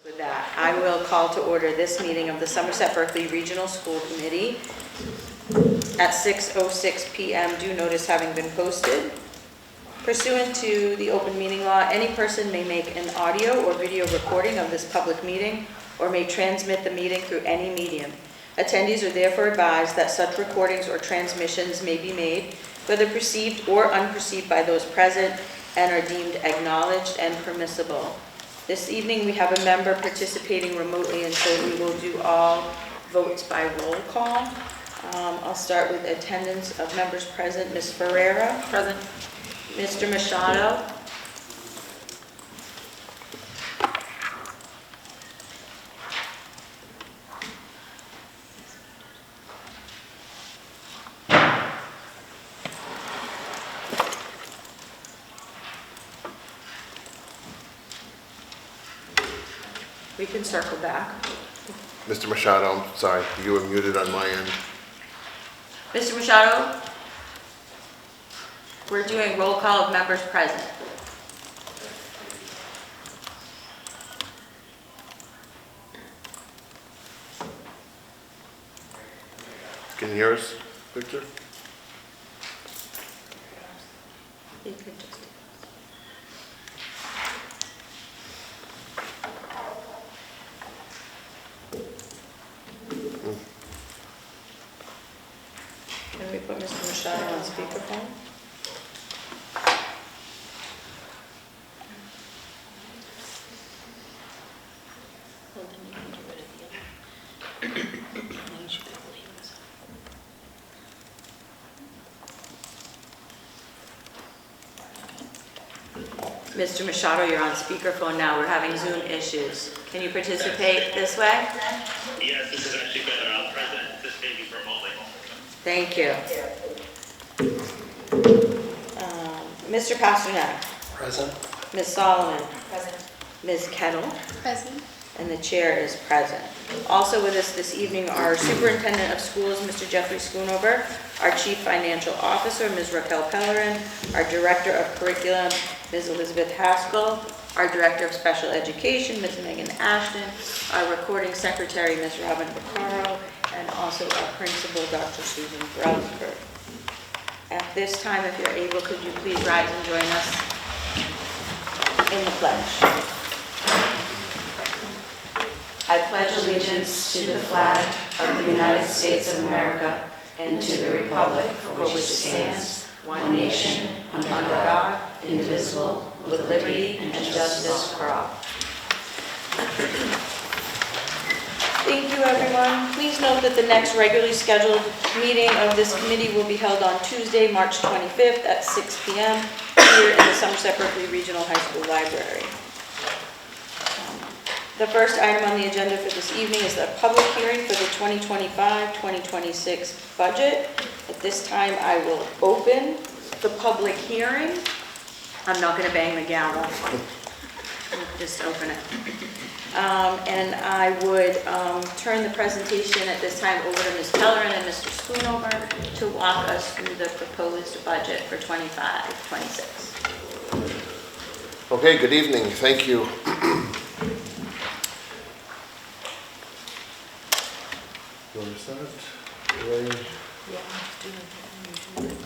With that, I will call to order this meeting of the Somerset Berkeley Regional School Committee at 6:06 p.m. due notice having been posted. Pursuant to the open meeting law, any person may make an audio or video recording of this public meeting or may transmit the meeting through any medium. Attendees are therefore advised that such recordings or transmissions may be made, whether perceived or unperceived by those present, and are deemed acknowledged and permissible. This evening we have a member participating remotely, and so we will do all votes by roll call. I'll start with attendance of members present. Ms. Ferreira? Present. Mr. Machado? We can circle back. Mr. Machado, I'm sorry, you were muted on my end. Mr. Machado? We're doing roll call of members present. Can you hear us, Victor? You could just... Can we put Mr. Machado on speakerphone? Mr. Machado, you're on speakerphone now. We're having Zoom issues. Can you participate this way? Yes, this is actually better. I'll try to participate remotely. Thank you. Mr. Pasternak? Present. Ms. Solomon? Present. Ms. Kettle? Present. And the chair is present. Also with us this evening are Superintendent of Schools, Mr. Jeffrey Schoonover, our Chief Financial Officer, Ms. Raquel Pellerin, our Director of Curriculum, Ms. Elizabeth Haskell, our Director of Special Education, Ms. Megan Ashton, our Recording Secretary, Ms. Robin Vaccaro, and also our Principal, Dr. Susan Brownsburg. At this time, if you're able, could you please rise and join us in the pledge? I pledge allegiance to the flag of the United States of America and to the republic for which it stands, one nation, under God, indivisible, with liberty and justice for all. Thank you, everyone. Please note that the next regularly scheduled meeting of this committee will be held on Tuesday, March 25th at 6 p.m. here in the Somerset Berkeley Regional High School Library. The first item on the agenda for this evening is the public hearing for the 2025-2026 budget. At this time, I will open the public hearing. I'm not going to bang the gavel. Just open it. And I would turn the presentation at this time over to Ms. Pellerin and Mr. Schoonover to walk us through the proposed budget for 25-26. Okay, good evening. Thank you. You want to start?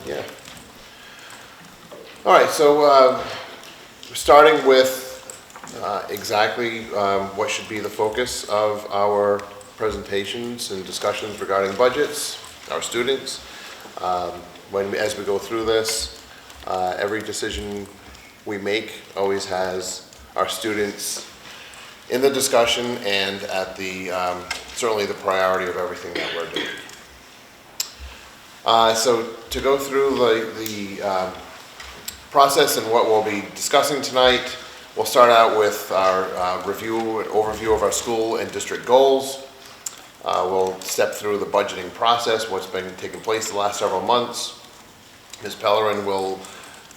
Yeah. All right, so starting with exactly what should be the focus of our presentations and discussions regarding budgets, our students. As we go through this, every decision we make always has our students in the discussion and at the certainly the priority of everything that we're doing. So to go through the process and what we'll be discussing tonight, we'll start out with our overview of our school and district goals. We'll step through the budgeting process, what's been taking place the last several months. Ms. Pellerin will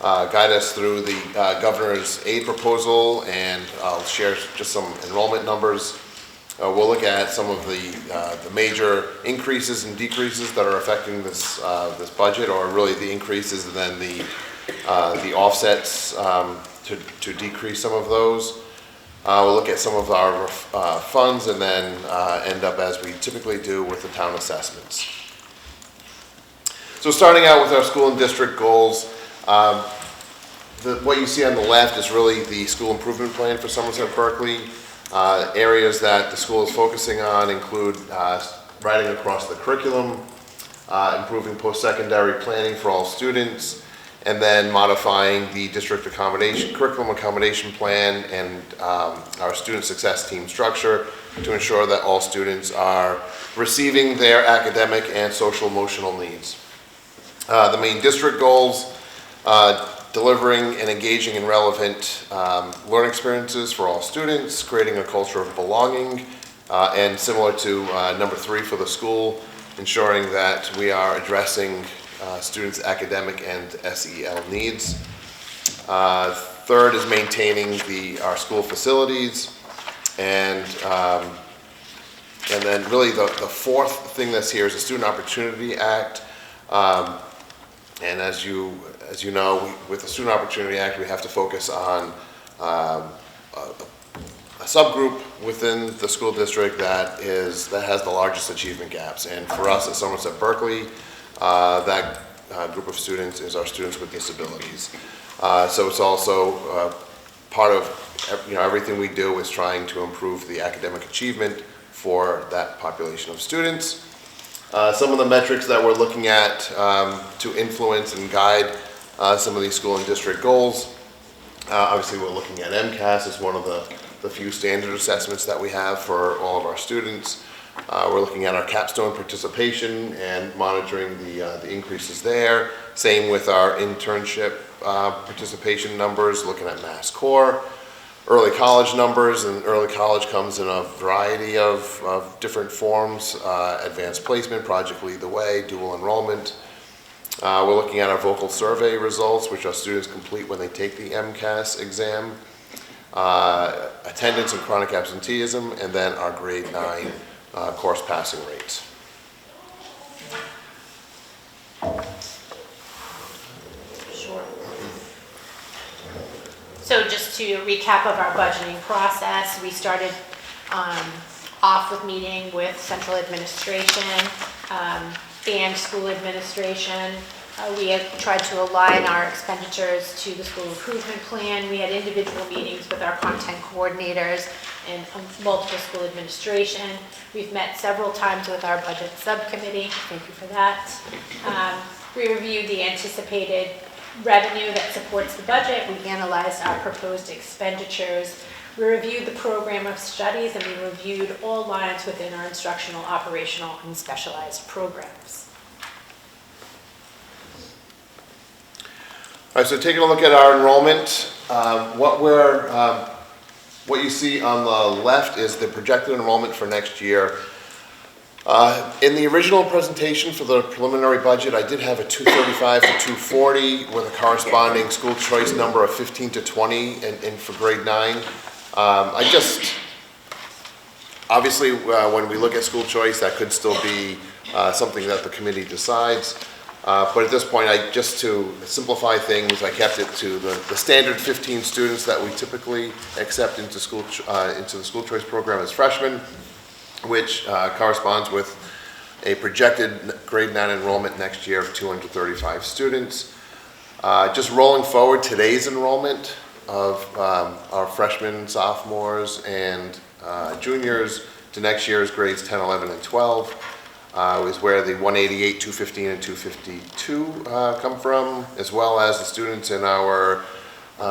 guide us through the governor's aid proposal, and I'll share just some enrollment numbers. We'll look at some of the major increases and decreases that are affecting this budget, or really the increases and then the offsets to decrease some of those. We'll look at some of our funds and then end up as we typically do with the town assessments. So starting out with our school and district goals, what you see on the left is really the school improvement plan for Somerset Berkeley. Areas that the school is focusing on include writing across the curriculum, improving post-secondary planning for all students, and then modifying the district curriculum accommodation plan and our student success team structure to ensure that all students are receiving their academic and social emotional needs. The main district goals, delivering and engaging in relevant learning experiences for all students, creating a culture of belonging, and similar to number 3 for the school, ensuring that we are addressing students' academic and SEL needs. Third is maintaining our school facilities, and then really the fourth thing that's here is the Student Opportunity Act. And as you know, with the Student Opportunity Act, we have to focus on a subgroup within the school district that has the largest achievement gaps. And for us at Somerset Berkeley, that group of students is our students with disabilities. So it's also part of everything we do is trying to improve the academic achievement for that population of students. Some of the metrics that we're looking at to influence and guide some of these school and district goals. Obviously, we're looking at MCAS as one of the few standard assessments that we have for all of our students. We're looking at our capstone participation and monitoring the increases there. Same with our internship participation numbers, looking at Mass Core. Early college numbers, and early college comes in a variety of different forms, advanced placement, Project Lead the Way, dual enrollment. We're looking at our vocal survey results, which our students complete when they take the MCAS exam, attendance and chronic absenteeism, and then our grade 9 course passing rates. Sure. So just to recap of our budgeting process, we started off with meeting with central administration and school administration. We had tried to align our expenditures to the school improvement plan. We had individual meetings with our content coordinators and multiple school administration. We've met several times with our budget subcommittee. Thank you for that. We reviewed the anticipated revenue that supports the budget. We analyzed our proposed expenditures. We reviewed the program of studies, and we reviewed all lines within our instructional, operational, and specialized programs. All right, so taking a look at our enrollment, what you see on the left is the projected enrollment for next year. In the original presentation for the preliminary budget, I did have a 235 to 240 with a corresponding school choice number of 15 to 20 and for grade 9. Obviously, when we look at school choice, that could still be something that the committee decides. But at this point, just to simplify things, I kept it to the standard 15 students that we typically accept into the school choice program as freshmen, which corresponds with a projected grade 9 enrollment next year of 235 students. Just rolling forward today's enrollment of our freshmen, sophomores, and juniors to next year's grades 10, 11, and 12 is where the 188, 215, and 252 come from, as well as the students in our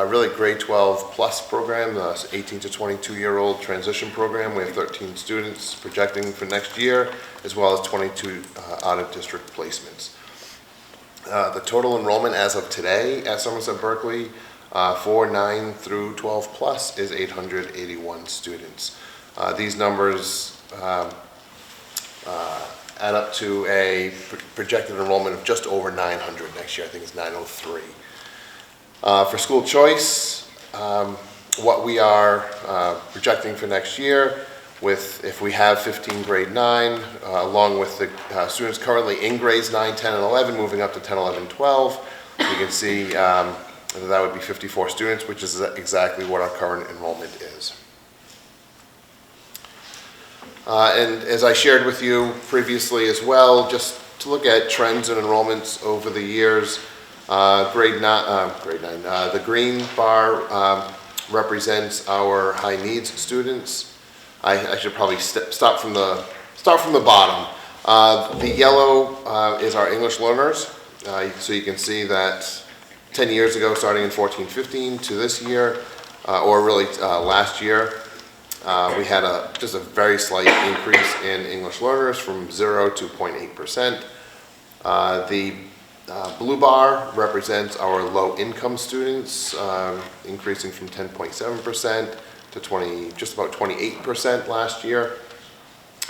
really grade 12 plus program, the 18 to 22-year-old transition program. We have 13 students projecting for next year, as well as 22 out-of-district placements. The total enrollment as of today at Somerset Berkeley for 9 through 12 plus is 881 students. These numbers add up to a projected enrollment of just over 900 next year. I think it's 903. For school choice, what we are projecting for next year, if we have 15 grade 9, along with the students currently in grades 9, 10, and 11, moving up to 10, 11, 12, you can see that would be 54 students, which is exactly what our current enrollment is. And as I shared with you previously as well, just to look at trends in enrollments over the years, grade 9, the green bar represents our high needs students. I should probably start from the bottom. The yellow is our English learners. So you can see that 10 years ago, starting in 14-15 to this year, or really last year, we had just a very slight increase in English learners from 0 to 0.8%. The blue bar represents our low-income students, increasing from 10.7% to just about 28% last year.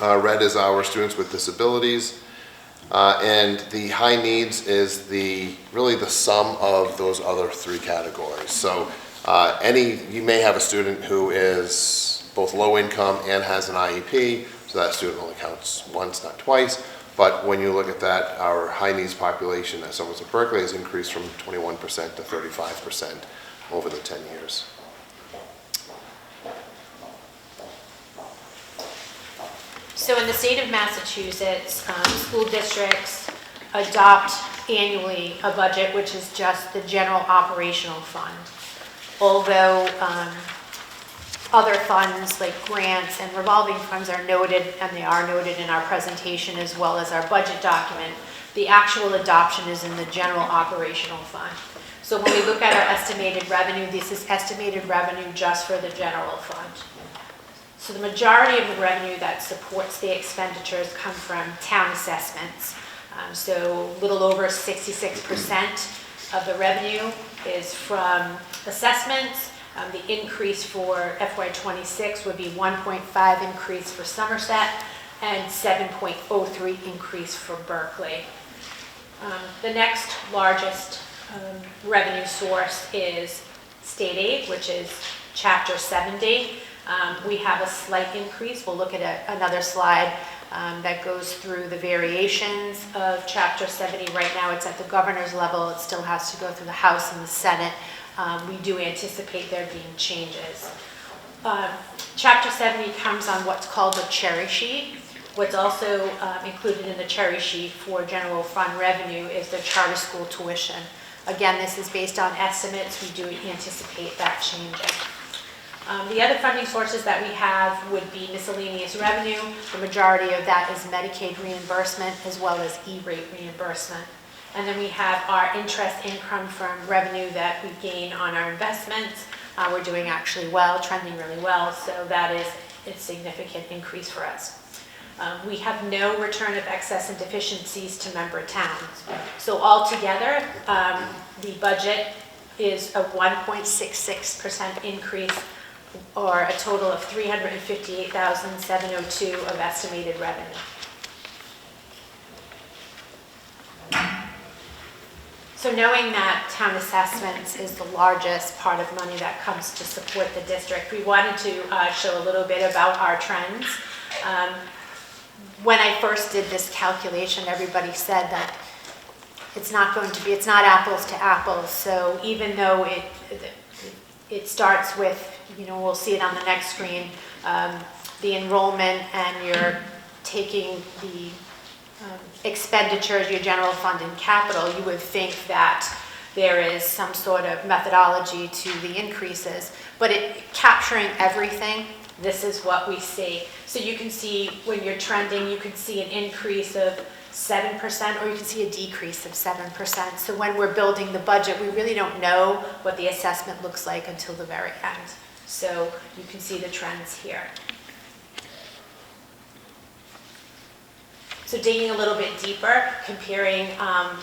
Red is our students with disabilities. And the high needs is really the sum of those other three categories. So you may have a student who is both low income and has an IEP, so that student only counts once, not twice. But when you look at that, our high needs population at Somerset Berkeley has increased from 21% to 35% over the 10 years. So in the state of Massachusetts, school districts adopt annually a budget which is just the general operational fund. Although other funds like grants and revolving funds are noted, and they are noted in our presentation as well as our budget document, the actual adoption is in the general operational fund. So when we look at our estimated revenue, this is estimated revenue just for the general fund. So the majority of the revenue that supports the expenditures come from town assessments. So a little over 66% of the revenue is from assessments. The increase for FY26 would be 1.5 increase for Somerset and 7.03 increase for Berkeley. The next largest revenue source is state aid, which is Chapter 70. We have a slight increase. We'll look at another slide that goes through the variations of Chapter 70. Right now it's at the governor's level. It still has to go through the House and the Senate. We do anticipate there being changes. Chapter 70 comes on what's called a cherry sheet. What's also included in the cherry sheet for general fund revenue is the charter school tuition. Again, this is based on estimates. We do anticipate that changing. The other funding sources that we have would be miscellaneous revenue. The majority of that is Medicaid reimbursement as well as E-rate reimbursement. And then we have our interest income from revenue that we gain on our investments. We're doing actually well, trending really well, so that is a significant increase for us. We have no return of excess and deficiencies to member towns. So altogether, the budget is a 1.66% increase, or a total of $358,702 of estimated revenue. So knowing that town assessments is the largest part of money that comes to support the district, we wanted to show a little bit about our trends. When I first did this calculation, everybody said that it's not apples to apples. So even though it starts with, we'll see it on the next screen, the enrollment, and you're taking the expenditures, your general fund and capital, you would think that there is some sort of methodology to the increases, but capturing everything, this is what we see. So you can see when you're trending, you can see an increase of 7%, or you can see a decrease of 7%. So when we're building the budget, we really don't know what the assessment looks like until the very end. So you can see the trends here. So digging a little bit deeper, comparing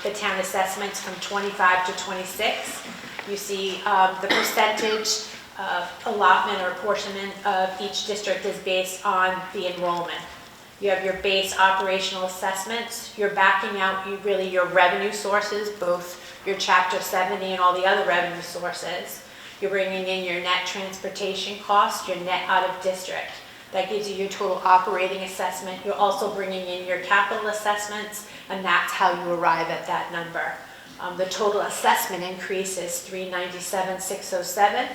the town assessments from 25 to 26, you see the percentage of allotment or apportionment of each district is based on the enrollment. You have your base operational assessments. You're backing out your revenue sources, both your Chapter 70 and all the other revenue sources. You're bringing in your net transportation costs, your net out of district. That gives you your total operating assessment. You're also bringing in your capital assessments, and that's how you arrive at that number. The total assessment increase is $397,607.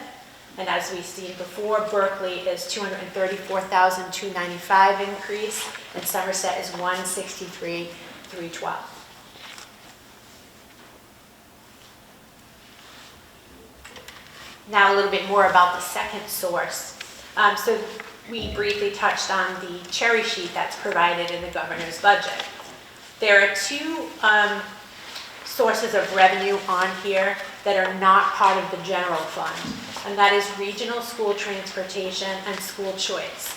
And as we've seen before, Berkeley is $234,295 increase, and Somerset is $163,312. Now a little bit more about the second source. So we briefly touched on the cherry sheet that's provided in the governor's budget. There are two sources of revenue on here that are not part of the general fund, and that is regional school transportation and school choice.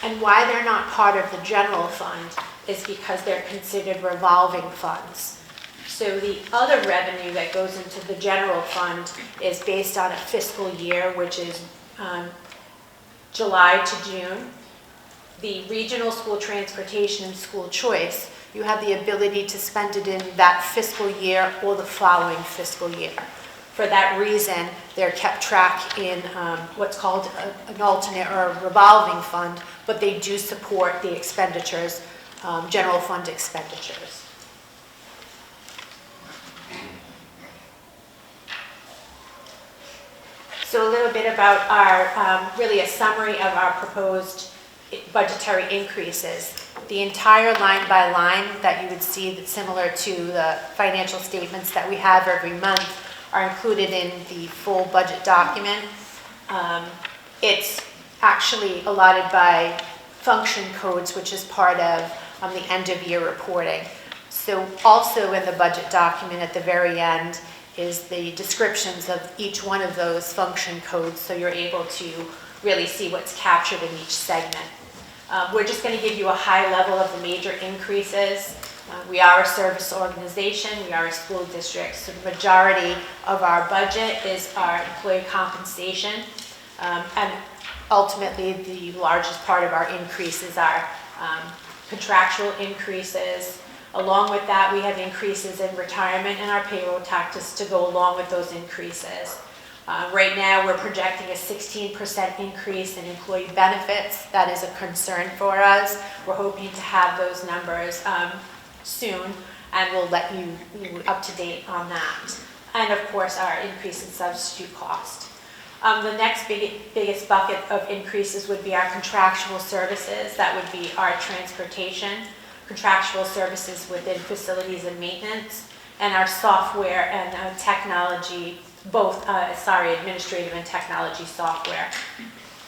And why they're not part of the general fund is because they're considered revolving funds. So the other revenue that goes into the general fund is based on a fiscal year, which is July to June. The regional school transportation and school choice, you have the ability to spend it in that fiscal year or the following fiscal year. For that reason, they're kept track in what's called an alternate or a revolving fund, but they do support the expenditures, general fund expenditures. So a little bit about our, really a summary of our proposed budgetary increases. The entire line by line that you would see that's similar to the financial statements that we have every month are included in the full budget document. It's actually allotted by function codes, which is part of the end of year reporting. So also in the budget document at the very end is the descriptions of each one of those function codes, so you're able to really see what's captured in each segment. We're just going to give you a high level of the major increases. We are a service organization, we are a school district, so the majority of our budget is our employee compensation, and ultimately the largest part of our increases are contractual increases. Along with that, we have increases in retirement and our payroll taxes to go along with those increases. Right now, we're projecting a 16% increase in employee benefits. That is a concern for us. We're hoping to have those numbers soon, and we'll let you up to date on that. And of course, our increase in substitute cost. The next biggest bucket of increases would be our contractual services. That would be our transportation, contractual services within facilities and maintenance, and our software and technology, both, administrative and technology software.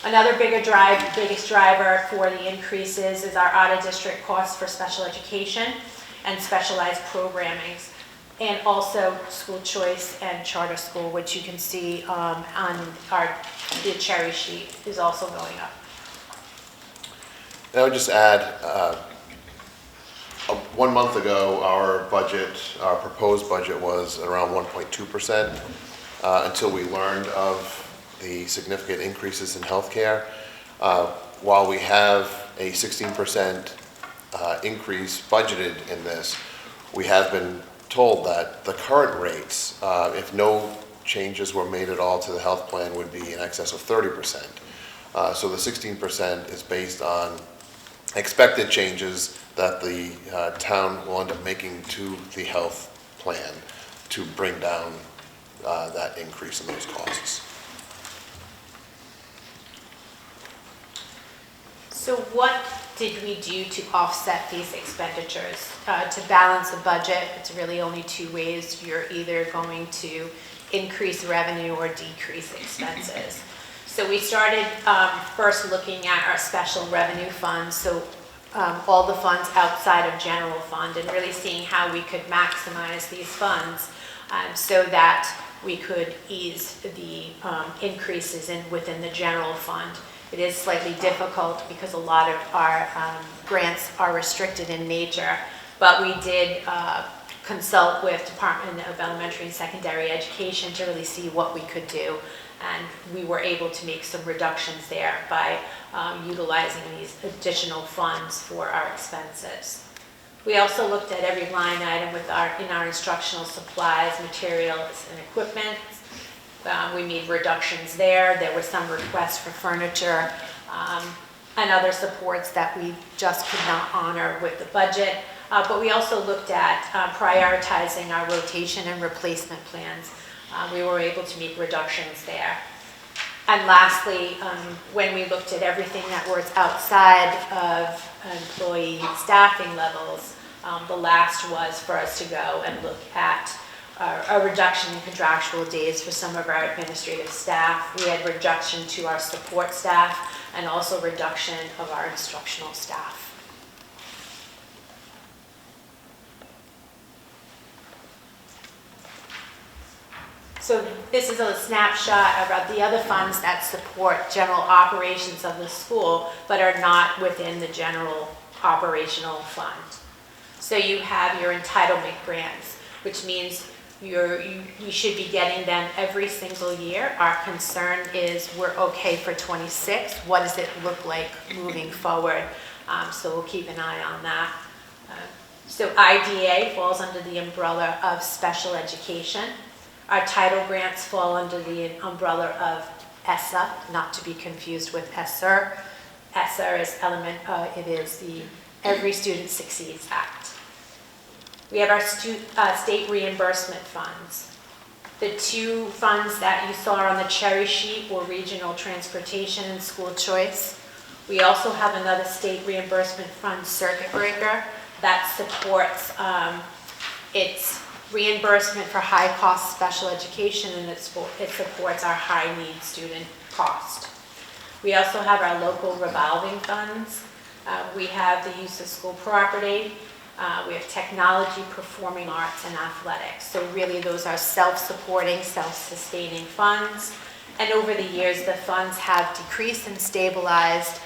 Another biggest driver for the increases is our out-of-district costs for special education and specialized programming, and also school choice and charter school, which you can see on the cherry sheet is also going up. And I would just add, 1 month ago, our proposed budget was around 1.2%, until we learned of the significant increases in healthcare. While we have a 16% increase budgeted in this, we have been told that the current rates, if no changes were made at all to the health plan, would be in excess of 30%. So the 16% is based on expected changes that the town will end up making to the health plan to bring down that increase in those costs. So what did we do to offset these expenditures? To balance the budget, it's really only two ways. You're either going to increase revenue or decrease expenses. So we started first looking at our special revenue funds, so all the funds outside of general fund, and really seeing how we could maximize these funds so that we could ease the increases within the general fund. It is slightly difficult because a lot of our grants are restricted in nature, but we did consult with Department of Elementary and Secondary Education to really see what we could do, and we were able to make some reductions there by utilizing these additional funds for our expenses. We also looked at every line item in our instructional supplies, materials, and equipment. We made reductions there. There were some requests for furniture and other supports that we just could not honor with the budget. But we also looked at prioritizing our rotation and replacement plans. We were able to make reductions there. And lastly, when we looked at everything that was outside of employee staffing levels, the last was for us to go and look at a reduction in contractual days for some of our administrative staff. We had reduction to our support staff and also reduction of our instructional staff. So this is a snapshot of the other funds that support general operations of the school, but are not within the general operational fund. So you have your entitlement grants, which means you should be getting them every single year. Our concern is we're okay for 26. What does it look like moving forward? So we'll keep an eye on that. So IDA falls under the umbrella of special education. Our title grants fall under the umbrella of ESSA, not to be confused with ESSER. ESSER is it is the Every Student Succeeds Act. We have our state reimbursement funds. The two funds that you saw on the cherry sheet were regional transportation and school choice. We also have another state reimbursement fund, circuit breaker, that supports its reimbursement for high-cost special education, and it supports our high-need student cost. We also have our local revolving funds. We have the use of school property. We have technology, performing arts, and athletics. So really those are self-supporting, self-sustaining funds. And over the years, the funds have decreased and stabilized.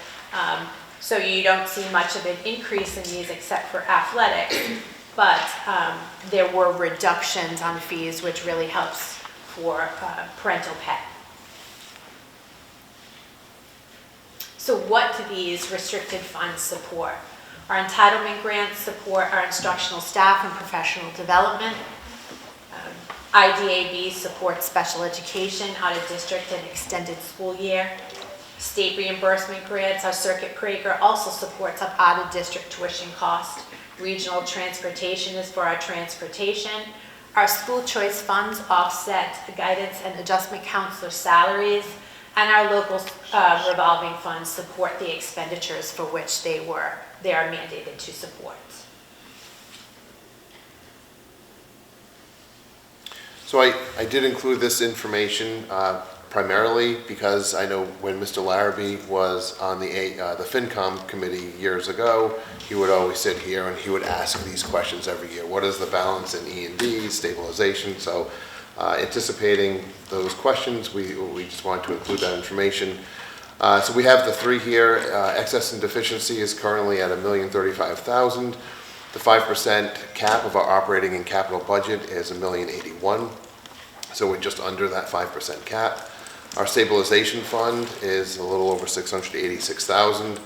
So you don't see much of an increase in these except for athletics. But there were reductions on fees, which really helps for parental pay. So what do these restricted funds support? Our entitlement grants support our instructional staff and professional development. IDAB supports special education, out of district and extended school year. State reimbursement grants, our circuit breaker also supports out of district tuition cost. Regional transportation is for our transportation. Our school choice funds offset the guidance and adjustment counselor salaries, and our local revolving funds support the expenditures for which they are mandated to support. So I did include this information primarily because I know when Mr. Larrabee was on the FinCom committee years ago, he would always sit here and he would ask these questions every year. What is the balance in E&D, stabilization? So anticipating those questions, we just wanted to include that information. So we have the three here. Excess and deficiency is currently at $1,035,000. The 5% cap of our operating and capital budget is $1,081,000. So we're just under that 5% cap. Our stabilization fund is a little over $686,000.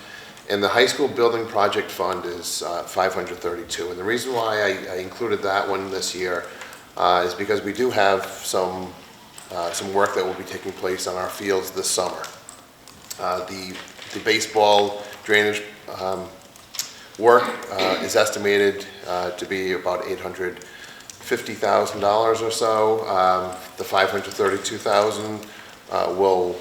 And the high school building project fund is $532,000. And the reason why I included that one this year is because we do have some work that will be taking place on our fields this summer. The baseball drainage work is estimated to be about $850,000 or so. The $532,000 will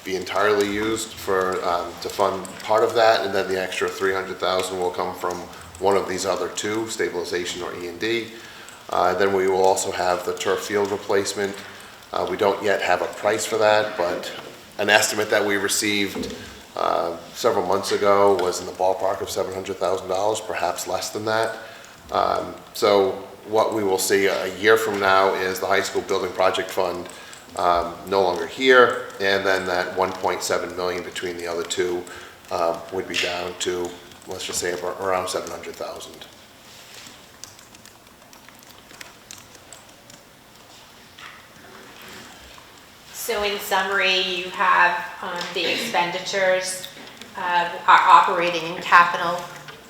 be entirely used to fund part of that, and then the extra $300,000 will come from one of these other two, stabilization or E&D. Then we will also have the turf field replacement. We don't yet have a price for that, but an estimate that we received several months ago was in the ballpark of $700,000, perhaps less than that. So what we will see a year from now is the high school building project fund no longer here, and then that $1.7 million between the other two would be down to, let's just say, around $700,000. So in summary, you have the expenditures, our operating and capital,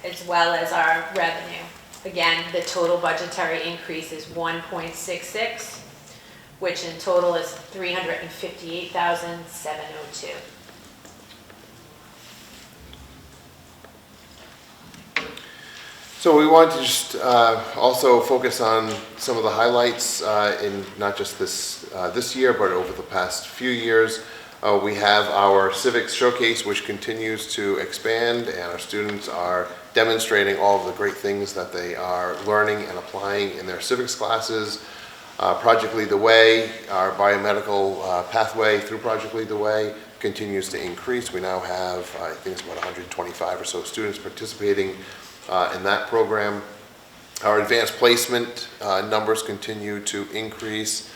as well as our revenue. Again, the total budgetary increase is 1.66, which in total is $358,702. So we want to just also focus on some of the highlights in not just this year, but over the past few years. We have our civics showcase, which continues to expand, and our students are demonstrating all of the great things that they are learning and applying in their civics classes. Project Lead the Way, our biomedical pathway through Project Lead the Way, continues to increase. We now have, I think it's about 125 or so students participating in that program. Our advanced placement numbers continue to increase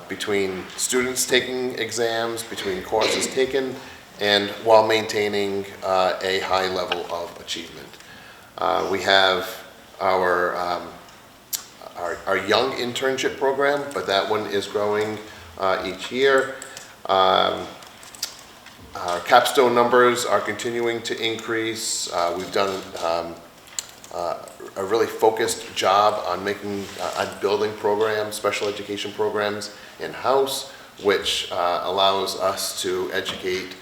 between students taking exams, between courses taken, and while maintaining a high level of achievement. We have our young internship program, but that one is growing each year. Our capstone numbers are continuing to increase. We've done a really focused job on building programs, special education programs in-house, which allows us to educate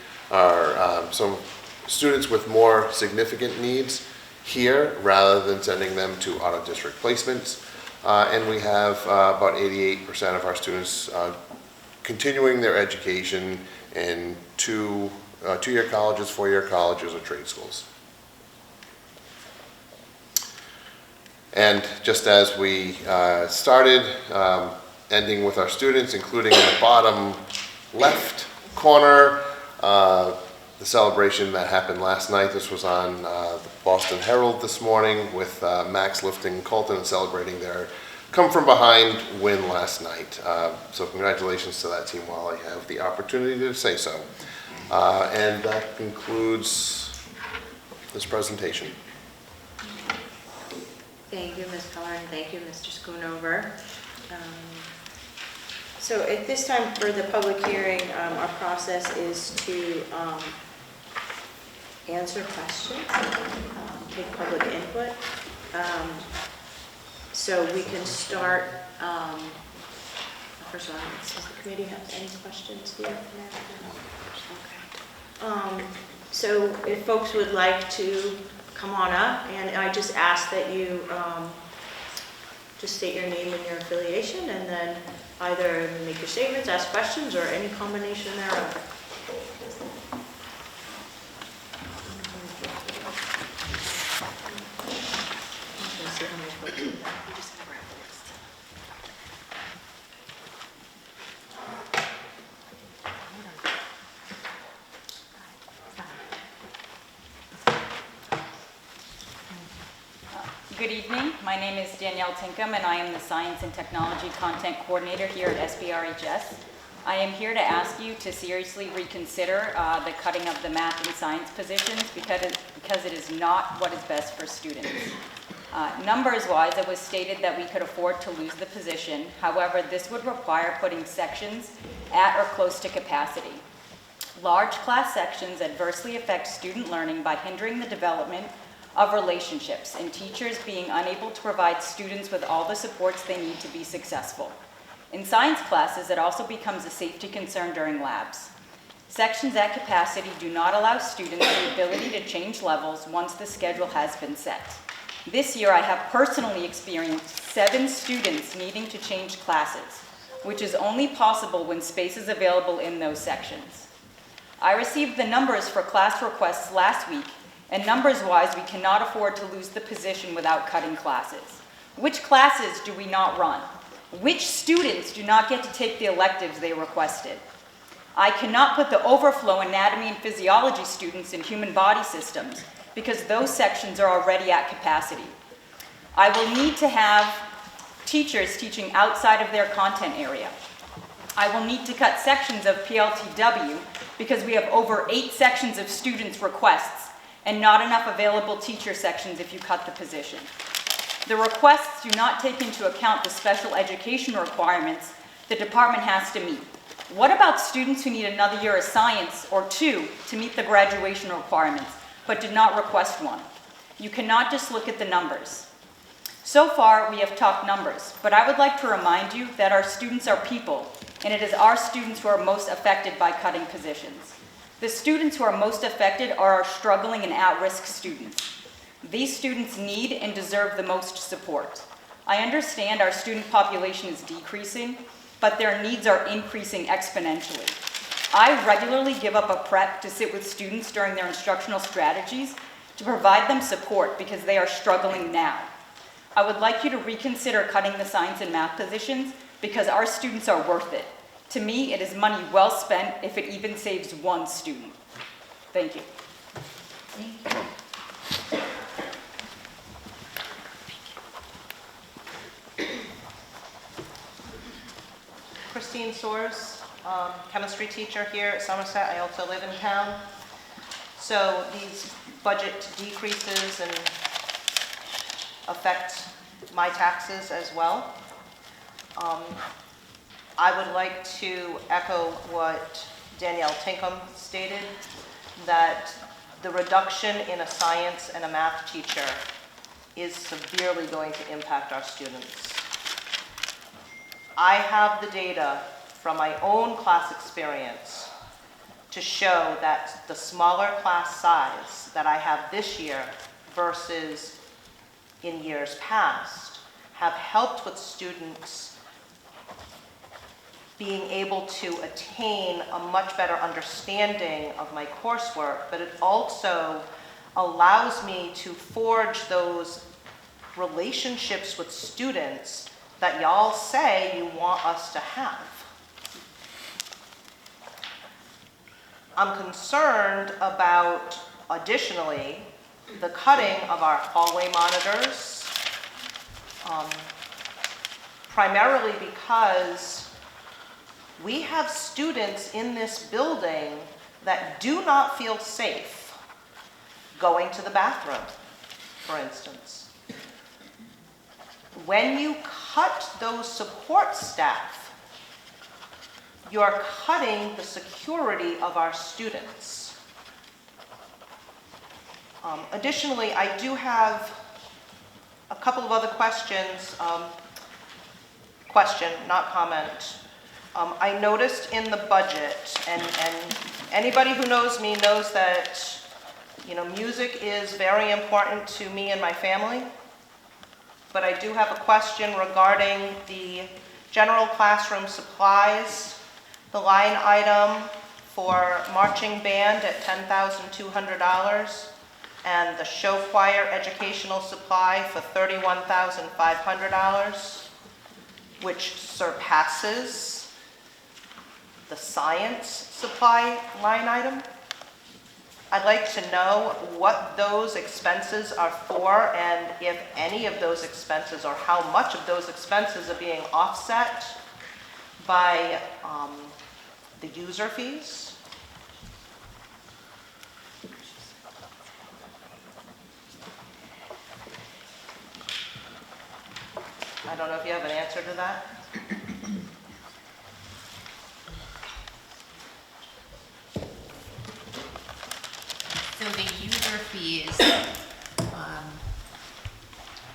some students with more significant needs here rather than sending them to out-of-district placements. And we have about 88% of our students continuing their education in two-year colleges, four-year colleges, or trade schools. And just as we started, ending with our students, including in the bottom left corner, the celebration that happened last night. This was on the Boston Herald this morning with Max lifting Colton and celebrating their come from behind win last night. So congratulations to that team while I have the opportunity to say so. And that concludes this presentation. Thank you, Ms. Keller, and thank you, Mr. Schoonover. So at this time for the public hearing, our process is to answer questions, take public input. So we can start, first of all, does the committee have any questions here? Okay. So if folks would like to come on up, and I just ask that you just state your name and your affiliation, and then either make your statements, ask questions, or any combination thereof. Good evening. My name is Danielle Tinkham, and I am the Science and Technology Content Coordinator here at SBRHS. I am here to ask you to seriously reconsider the cutting of the math and science positions because it is not what is best for students. Numbers-wise, it was stated that we could afford to lose the position. However, this would require putting sections at or close to capacity. Large class sections adversely affect student learning by hindering the development of relationships and teachers being unable to provide students with all the supports they need to be successful. In science classes, it also becomes a safety concern during labs. Sections at capacity do not allow students the ability to change levels once the schedule has been set. This year, I have personally experienced 7 students needing to change classes, which is only possible when space is available in those sections. I received the numbers for class requests last week, and numbers-wise, we cannot afford to lose the position without cutting classes. Which classes do we not run? Which students do not get to take the electives they requested? I cannot put the overflow anatomy and physiology students in human body systems because those sections are already at capacity. I will need to have teachers teaching outside of their content area. I will need to cut sections of PLTW because we have over 8 sections of students' requests and not enough available teacher sections if you cut the position. The requests do not take into account the special education requirements the department has to meet. What about students who need another year of science or 2 to meet the graduation requirements, but did not request one? You cannot just look at the numbers. So far, we have talked numbers, but I would like to remind you that our students are people, and it is our students who are most affected by cutting positions. The students who are most affected are our struggling and at-risk students. These students need and deserve the most support. I understand our student population is decreasing, but their needs are increasing exponentially. I regularly give up a prep to sit with students during their instructional strategies to provide them support because they are struggling now. I would like you to reconsider cutting the science and math positions because our students are worth it. To me, it is money well spent if it even saves one student. Thank you. Christine Soares, chemistry teacher here at Somerset. I also live in town. So these budget decreases and affect my taxes as well. I would like to echo what Danielle Tinkham stated, that the reduction in a science and a math teacher is severely going to impact our students. I have the data from my own class experience to show that the smaller class size that I have this year versus in years past have helped with students being able to attain a much better understanding of my coursework, but it also allows me to forge those relationships with students that y'all say you want us to have. I'm concerned about, additionally, the cutting of our hallway monitors, primarily because we have students in this building that do not feel safe going to the bathroom, for instance. When you cut those support staff, you're cutting the security of our students. Additionally, I do have a couple of other questions. Question, not comment. I noticed in the budget, and anybody who knows me knows that, music is very important to me and my family. But I do have a question regarding the general classroom supplies, the line item for marching band at $10,200, and the show choir educational supply for $31,500, which surpasses the science supply line item. I'd like to know what those expenses are for, and if any of those expenses or how much of those expenses are being offset by the user fees. I don't know if you have an answer to that. So the user fees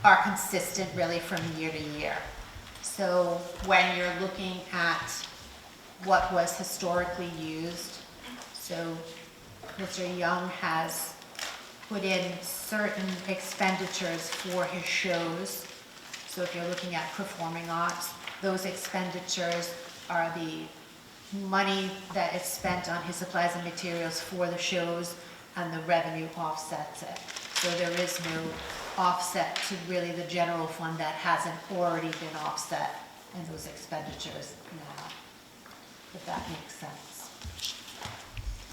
are consistent really from year to year. So when you're looking at what was historically used, so Mr. Young has put in certain expenditures for his shows. So if you're looking at performing arts, those expenditures are the money that is spent on his supplies and materials for the shows, and the revenue offsets it. So there is no offset to really the general fund that hasn't already been offset in those expenditures now, if that makes sense.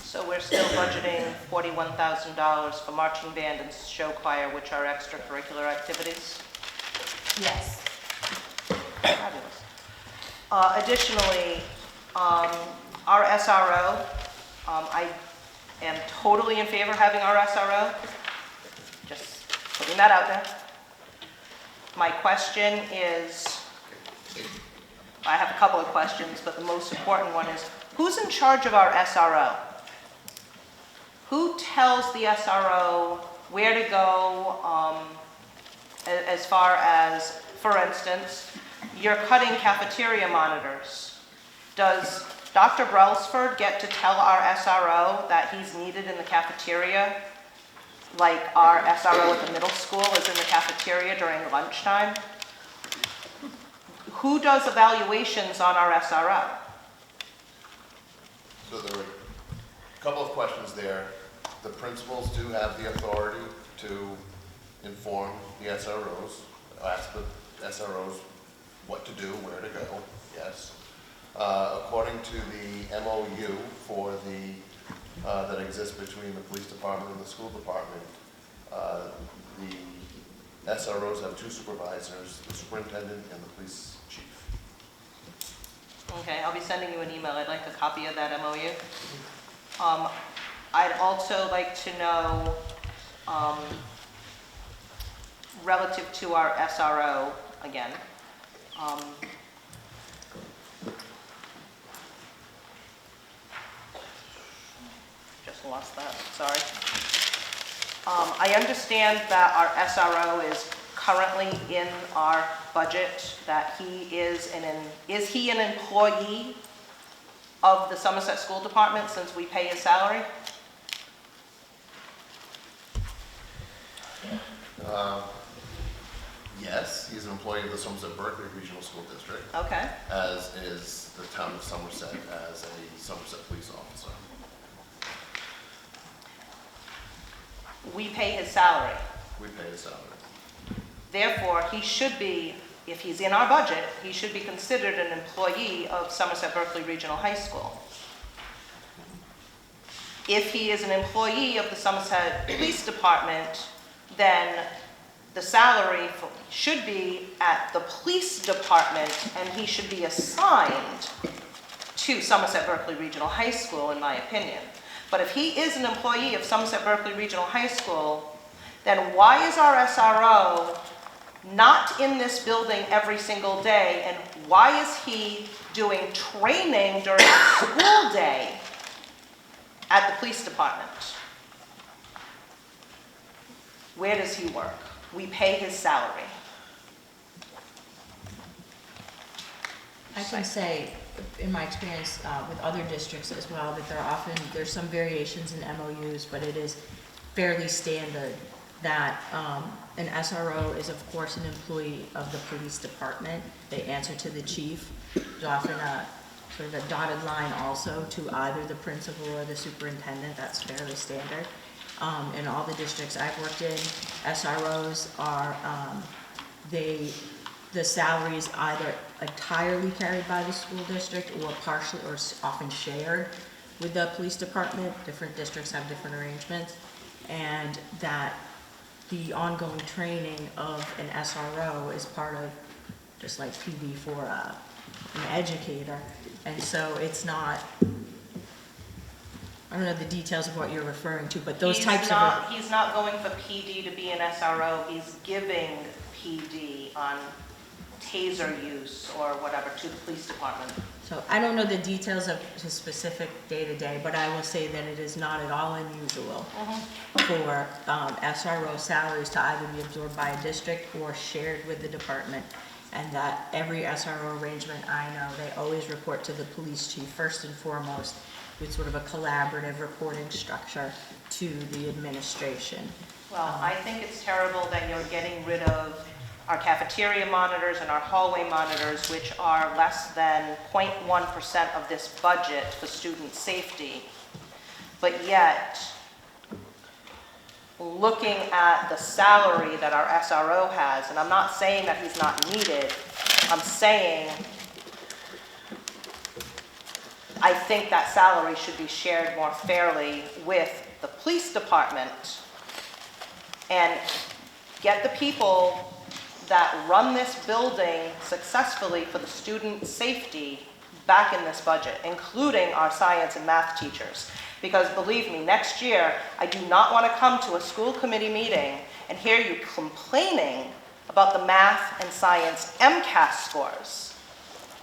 So we're still budgeting $41,000 for marching band and show choir, which are extracurricular activities? Yes. Fabulous. Additionally, our SRO, I am totally in favor of having our SRO. Just putting that out there. My question is, I have a couple of questions, but the most important one is, who's in charge of our SRO? Who tells the SRO where to go as far as, for instance, you're cutting cafeteria monitors. Does Dr. Brelsford get to tell our SRO that he's needed in the cafeteria, like our SRO at the middle school is in the cafeteria during lunchtime? Who does evaluations on our SRO? So there were a couple of questions there. The principals do have the authority to inform the SROs, ask the SROs what to do, where to go, yes. According to the MOU for that exists between the police department and the school department, the SROs have two supervisors, the superintendent and the police chief. Okay, I'll be sending you an email. I'd like a copy of that MOU. I'd also like to know, relative to our SRO, again, just lost that, sorry. I understand that our SRO is currently in our budget, that is he an employee of the Somerset School Department since we pay his salary? Yes, he's an employee of the Somerset Berkeley Regional School District, Okay, as is the town of Somerset as a Somerset police officer. we pay his salary. We pay his salary. Therefore, he should be, if he's in our budget, he should be considered an employee of Somerset Berkeley Regional High School. If he is an employee of the Somerset Police Department, then the salary should be at the police department, and he should be assigned to Somerset Berkeley Regional High School, in my opinion. But if he is an employee of Somerset Berkeley Regional High School, then why is our SRO not in this building every single day, and why is he doing training during the school day at the police department? Where does he work? We pay his salary. I can say, in my experience with other districts as well, that there's some variations in MOUs, but it is fairly standard that an SRO is of course an employee of the police department. They answer to the chief. There's often a sort of a dotted line also to either the principal or the superintendent. That's fairly standard. In all the districts I've worked in, SROs are, the salary is either entirely carried by the school district or partially or often shared with the police department. Different districts have different arrangements, and that the ongoing training of an SRO is part of just like PD for an educator. And so it's not, I don't know the details of what you're referring to, but those types of... He's not going for PD to be an SRO, he's giving PD on taser use or whatever to the police department. So I don't know the details of his specific day-to-day, but I will say that it is not at all unusual for SRO salaries to either be absorbed by a district or shared with the department. And that every SRO arrangement I know, they always report to the police chief first and foremost with sort of a collaborative reporting structure to the administration. Well, I think it's terrible that you're getting rid of our cafeteria monitors and our hallway monitors, which are less than 0.1% of this budget for student safety. But yet, looking at the salary that our SRO has, and I'm not saying that he's not needed, I'm saying I think that salary should be shared more fairly with the police department and get the people that run this building successfully for the student safety back in this budget, including our science and math teachers. Because believe me, next year, I do not want to come to a school committee meeting and hear you complaining about the math and science MCAS scores.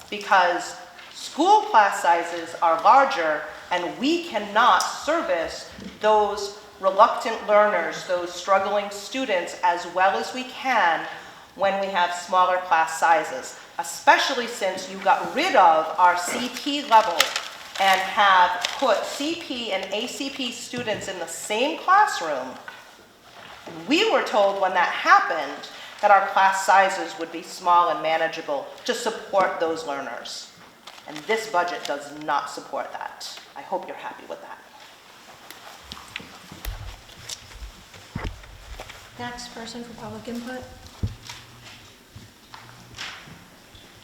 Because school class sizes are larger and we cannot service those reluctant learners, those struggling students as well as we can when we have smaller class sizes, especially since you got rid of our CP level and have put CP and ACP students in the same classroom. We were told when that happened that our class sizes would be small and manageable to support those learners. And this budget does not support that. I hope you're happy with that. Next person for public input.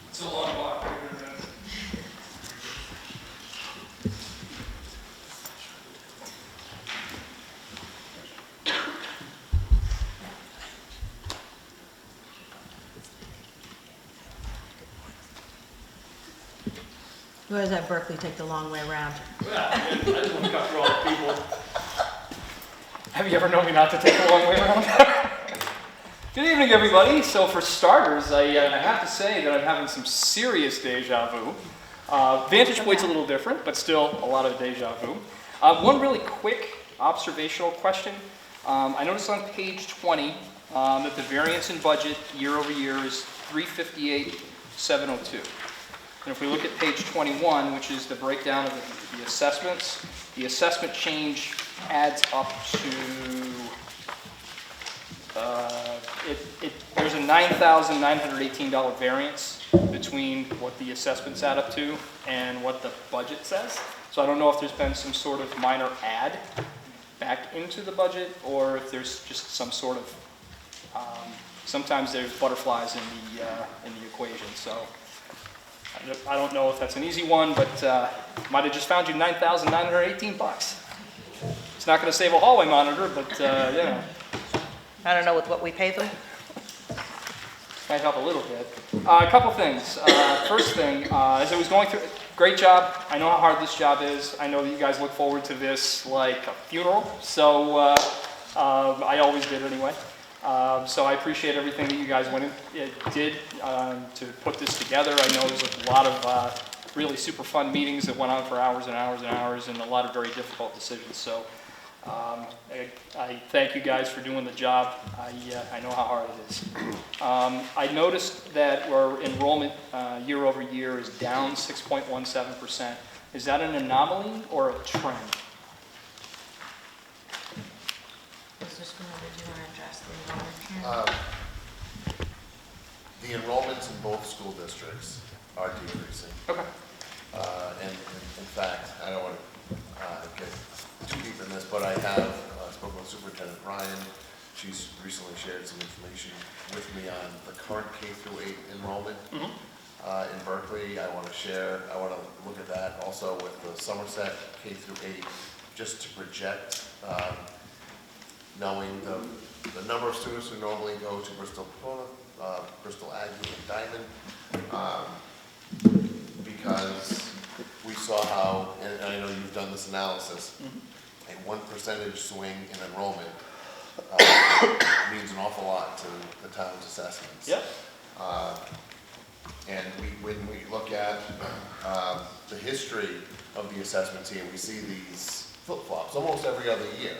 It's a long walk. Who does at Berkeley take the long way around? Yeah, I just want to cut through all the people. Have you ever known me not to take the long way around? Good evening, everybody. So for starters, I have to say that I'm having some serious deja vu. Vantage point's a little different, but still a lot of deja vu. One really quick observational question. I noticed on page 20 that the variance in budget year over year is $358,702. And if we look at page 21, which is the breakdown of the assessments, the assessment change adds up to, there's a $9,918 variance between what the assessments add up to and what the budget says. So I don't know if there's been some sort of minor add back into the budget, or if there's just some sort of, sometimes there's butterflies in the equation. So I don't know if that's an easy one, but might have just found you $9,918. It's not going to save a hallway monitor, but you know, I don't know with what we pay them. might help a little bit. A couple things. First thing, as I was going through, great job. I know how hard this job is. I know that you guys look forward to this like a funeral, so I always did anyway. So I appreciate everything that you guys did to put this together. I know there's a lot of really super fun meetings that went on for hours and hours and hours, and a lot of very difficult decisions. So I thank you guys for doing the job. I know how hard it is. I noticed that our enrollment year over year is down 6.17%. Is that an anomaly or a trend? Mr. Spooner, did you want to address the enrollment trend? The enrollments in both school districts are decreasing. Okay. And in fact, I don't want to get too deep in this, but I have spoken with Superintendent Ryan. She's recently shared some information with me on the current K through 8 enrollment in Berkeley. I want to look at that also with the Somerset K through 8, just to project, knowing the number of students who normally go to Bristol Plymouth, Bristol Aggie, and Diamond, because we saw how, and I know you've done this analysis, a 1% swing in enrollment means an awful lot to the town's assessments. Yep. And when we look at the history of the assessment team, we see these flip-flops almost every other year.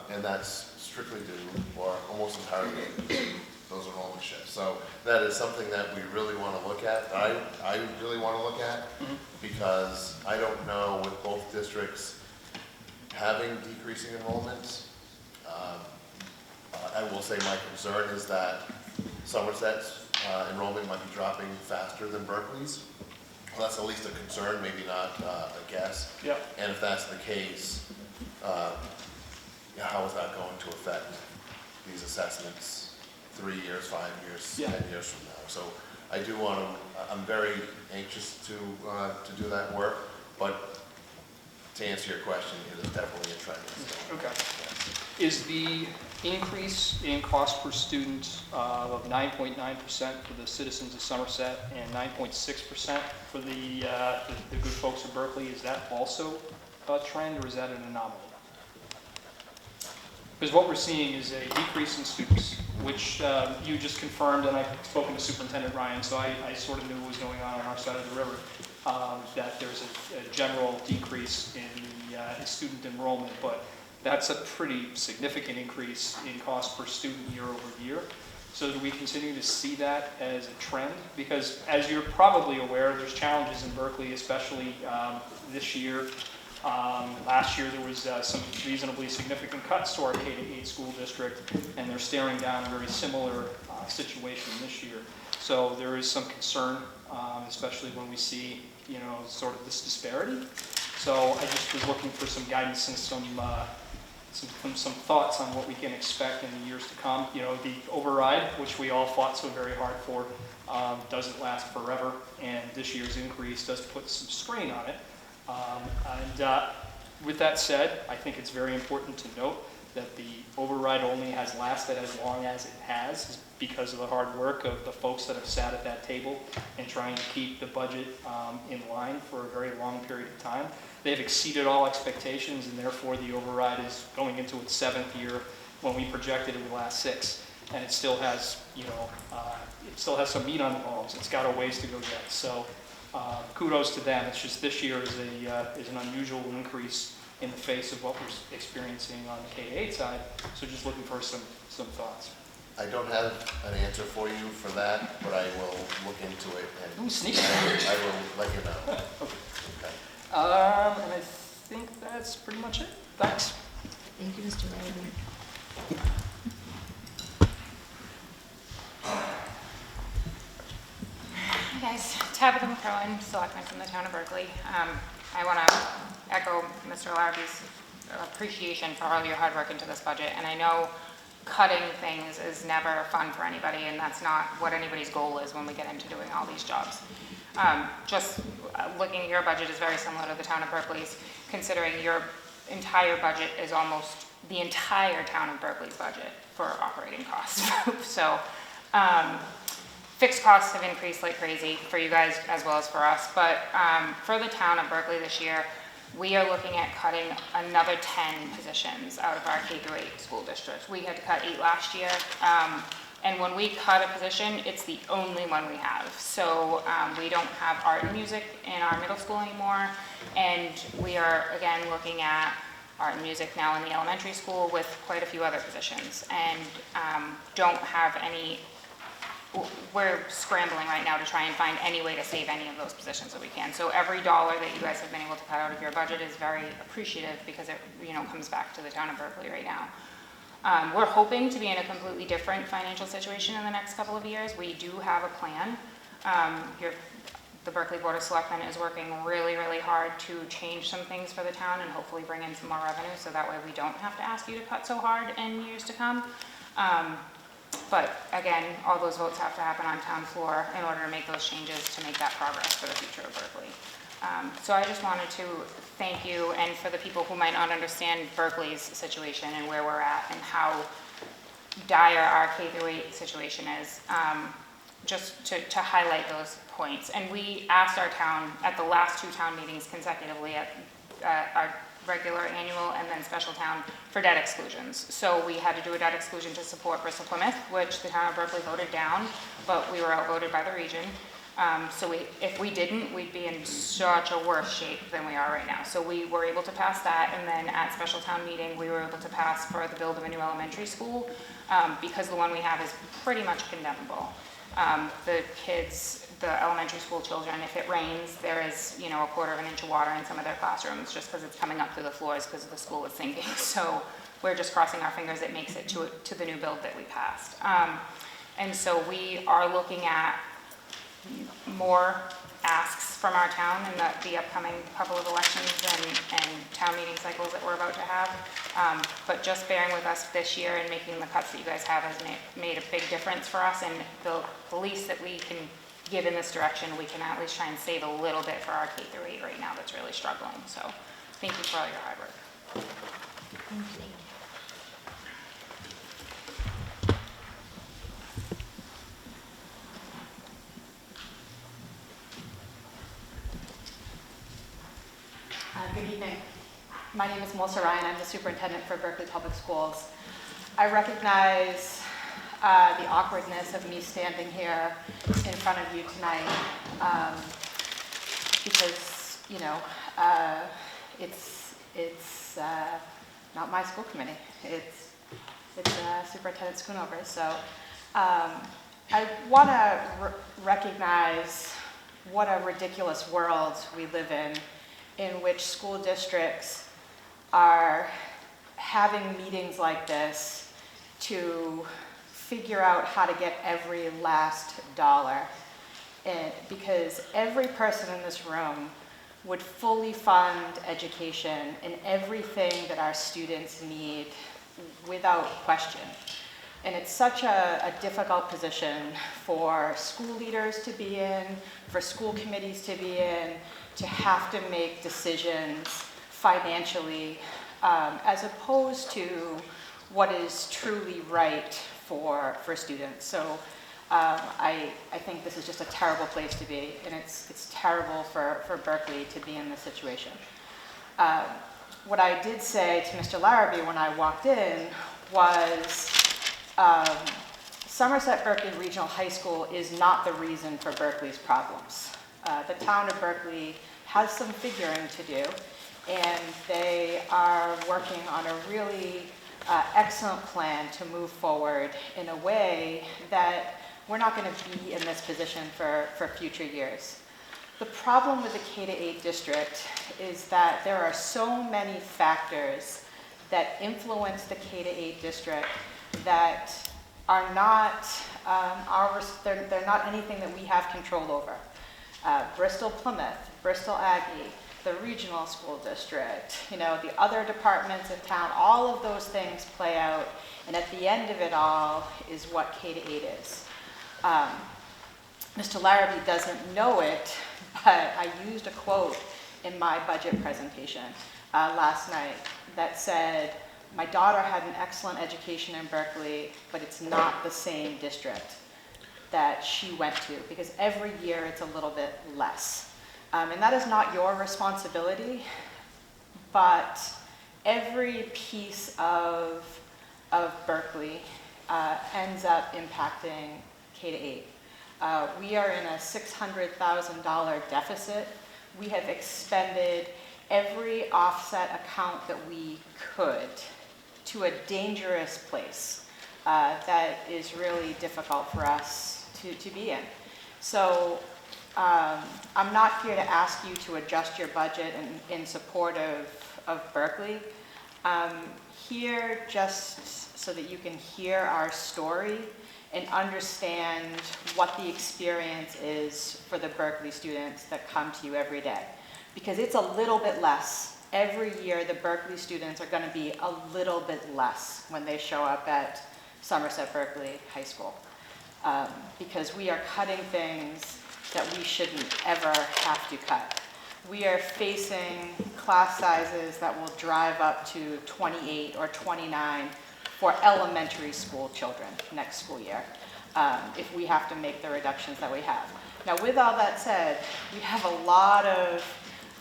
And that's strictly due, or almost entirely due to those enrollment shifts. So that is something that we really want to look at. I really want to look at, because I don't know with both districts having decreasing enrollments. I will say my concern is that Somerset's enrollment might be dropping faster than Berkeley's. Well, that's at least a concern, maybe not a guess. Yep. And if that's the case, how is that going to affect these assessments 3 years, 5 years, 10 years from now? So I do want to, I'm very anxious to do that work, but to answer your question, it is definitely a trend. Okay. Yes. Is the increase in cost per student of 9.9% for the citizens of Somerset and 9.6% for the good folks of Berkeley, is that also a trend, or is that an anomaly? Because what we're seeing is a decrease in students, which you just confirmed, and I've spoken to Superintendent Ryan, so I sort of knew what was going on our side of the river, that there's a general decrease in the student enrollment, but that's a pretty significant increase in cost per student year over year. So do we continue to see that as a trend? Because as you're probably aware, there's challenges in Berkeley, especially this year, Last year, there was some reasonably significant cuts to our K-8 school district, and they're staring down a very similar situation this year. So there is some concern, especially when we see, sort of this disparity. So I just was looking for some guidance and some thoughts on what we can expect in the years to come. The override, which we all fought so very hard for, doesn't last forever, and this year's increase does put some strain on it. With that said, I think it's very important to note that the override only has lasted as long as it has because of the hard work of the folks that have sat at that table and trying to keep the budget in line for a very long period of time. They've exceeded all expectations, and therefore the override is going into its 7th year when we projected it would last 6. And it still has, it still has some meat on the bones. It's got a ways to go yet. So kudos to them. It's just this year is an unusual increase in the face of what we're experiencing on the K-8 side. So just looking for some thoughts. I don't have an answer for you for that, but I will look into it and Ooh, sneak. I will let you know. Okay. And I think that's pretty much it. Thanks. Thank you, Mr. Larrabee. Hi guys, Tabitha McCrowan, selectman from the town of Berkeley. I want to echo Mr. Larrabee's appreciation for all your hard work into this budget, and I know cutting things is never fun for anybody, and that's not what anybody's goal is when we get into doing all these jobs. Just looking at your budget is very similar to the town of Berkeley's, considering your entire budget is almost the entire town of Berkeley's budget for operating costs. So fixed costs have increased like crazy for you guys as well as for us, but for the town of Berkeley this year, we are looking at cutting another 10 positions out of our K-8 school district. We had to cut 8 last year, and when we cut a position, it's the only one we have. So we don't have art and music in our middle school anymore, and we are again looking at art and music now in the elementary school with quite a few other positions, and don't have any. We're scrambling right now to try and find any way to save any of those positions that we can. So every dollar that you guys have been able to cut out of your budget is very appreciative because it comes back to the town of Berkeley right now. We're hoping to be in a completely different financial situation in the next couple of years. We do have a plan. The Berkeley Board of Selectmen is working really, really hard to change some things for the town and hopefully bring in some more revenue so that way we don't have to ask you to cut so hard in years to come. But again, all those votes have to happen on town floor in order to make those changes to make that progress for the future of Berkeley. So I just wanted to thank you, and for the people who might not understand Berkeley's situation and where we're at and how dire our K-8 situation is, just to highlight those points. And we asked our town at the last 2 town meetings consecutively at our regular annual and then special town for debt exclusions. So we had to do a debt exclusion to support Bristol Plymouth, which the town of Berkeley voted down, but we were outvoted by the region. So if we didn't, we'd be in such a worse shape than we are right now. So we were able to pass that, and then at special town meeting, we were able to pass for the build of a new elementary school because the one we have is pretty much condemnable. The elementary school children, if it rains, there is, a 1/4 inch of water in some of their classrooms just because it's coming up through the floors because the school is sinking. So we're just crossing our fingers it makes it to the new build that we passed. And so we are looking at more asks from our town in the upcoming couple of elections and town meeting cycles that we're about to have. But just bearing with us this year and making the cuts that you guys have has made a big difference for us, and the least that we can give in this direction, we can at least try and save a little bit for our K-8 right now that's really struggling. So thank you for all your hard work. Thank you. Good evening. My name is Melissa Ryan. I'm the superintendent for Berkeley Public Schools. I recognize the awkwardness of me standing here in front of you tonight because, it's not my school committee. It's Superintendent Schoonover's. So I want to recognize what a ridiculous world we live in in which school districts are having meetings like this to figure out how to get every last dollar. And because every person in this room would fully fund education and everything that our students need without question. And it's such a difficult position for school leaders to be in, for school committees to be in, to have to make decisions financially, as opposed to what is truly right for students. So I think this is just a terrible place to be, and it's terrible for Berkeley to be in this situation. What I did say to Mr. Larrabee when I walked in was, Somerset Berkeley Regional High School is not the reason for Berkeley's problems. The town of Berkeley has some figuring to do, and they are working on a really excellent plan to move forward in a way that we're not going to be in this position for future years. The problem with the K-8 district is that there are so many factors that influence the K-8 district that are not they're not anything that we have control over. Bristol Plymouth, Bristol Aggie, the regional school district, you know, the other departments in town, all of those things play out, and at the end of it all is what K-8 is. Mr. Larrabee doesn't know it, but I used a quote in my budget presentation last night that said, "My daughter had an excellent education in Berkeley, but it's not the same district that she went to, because every year it's a little bit less." And that is not your responsibility, but every piece of Berkeley ends up impacting K-8. We are in a $600,000 deficit. We have expended every offset account that we could to a dangerous place that is really difficult for us to be in. So I'm not here to ask you to adjust your budget in support of Berkeley. I'm here just so that you can hear our story and understand what the experience is for the Berkeley students that come to you every day. Because it's a little bit less. Every year the Berkeley students are going to be a little bit less when they show up at Somerset Berkeley High School. Because we are cutting things that we shouldn't ever have to cut. We are facing class sizes that will drive up to 28 or 29 for elementary school children next school year, if we have to make the reductions that we have. Now, with all that said, we have a lot of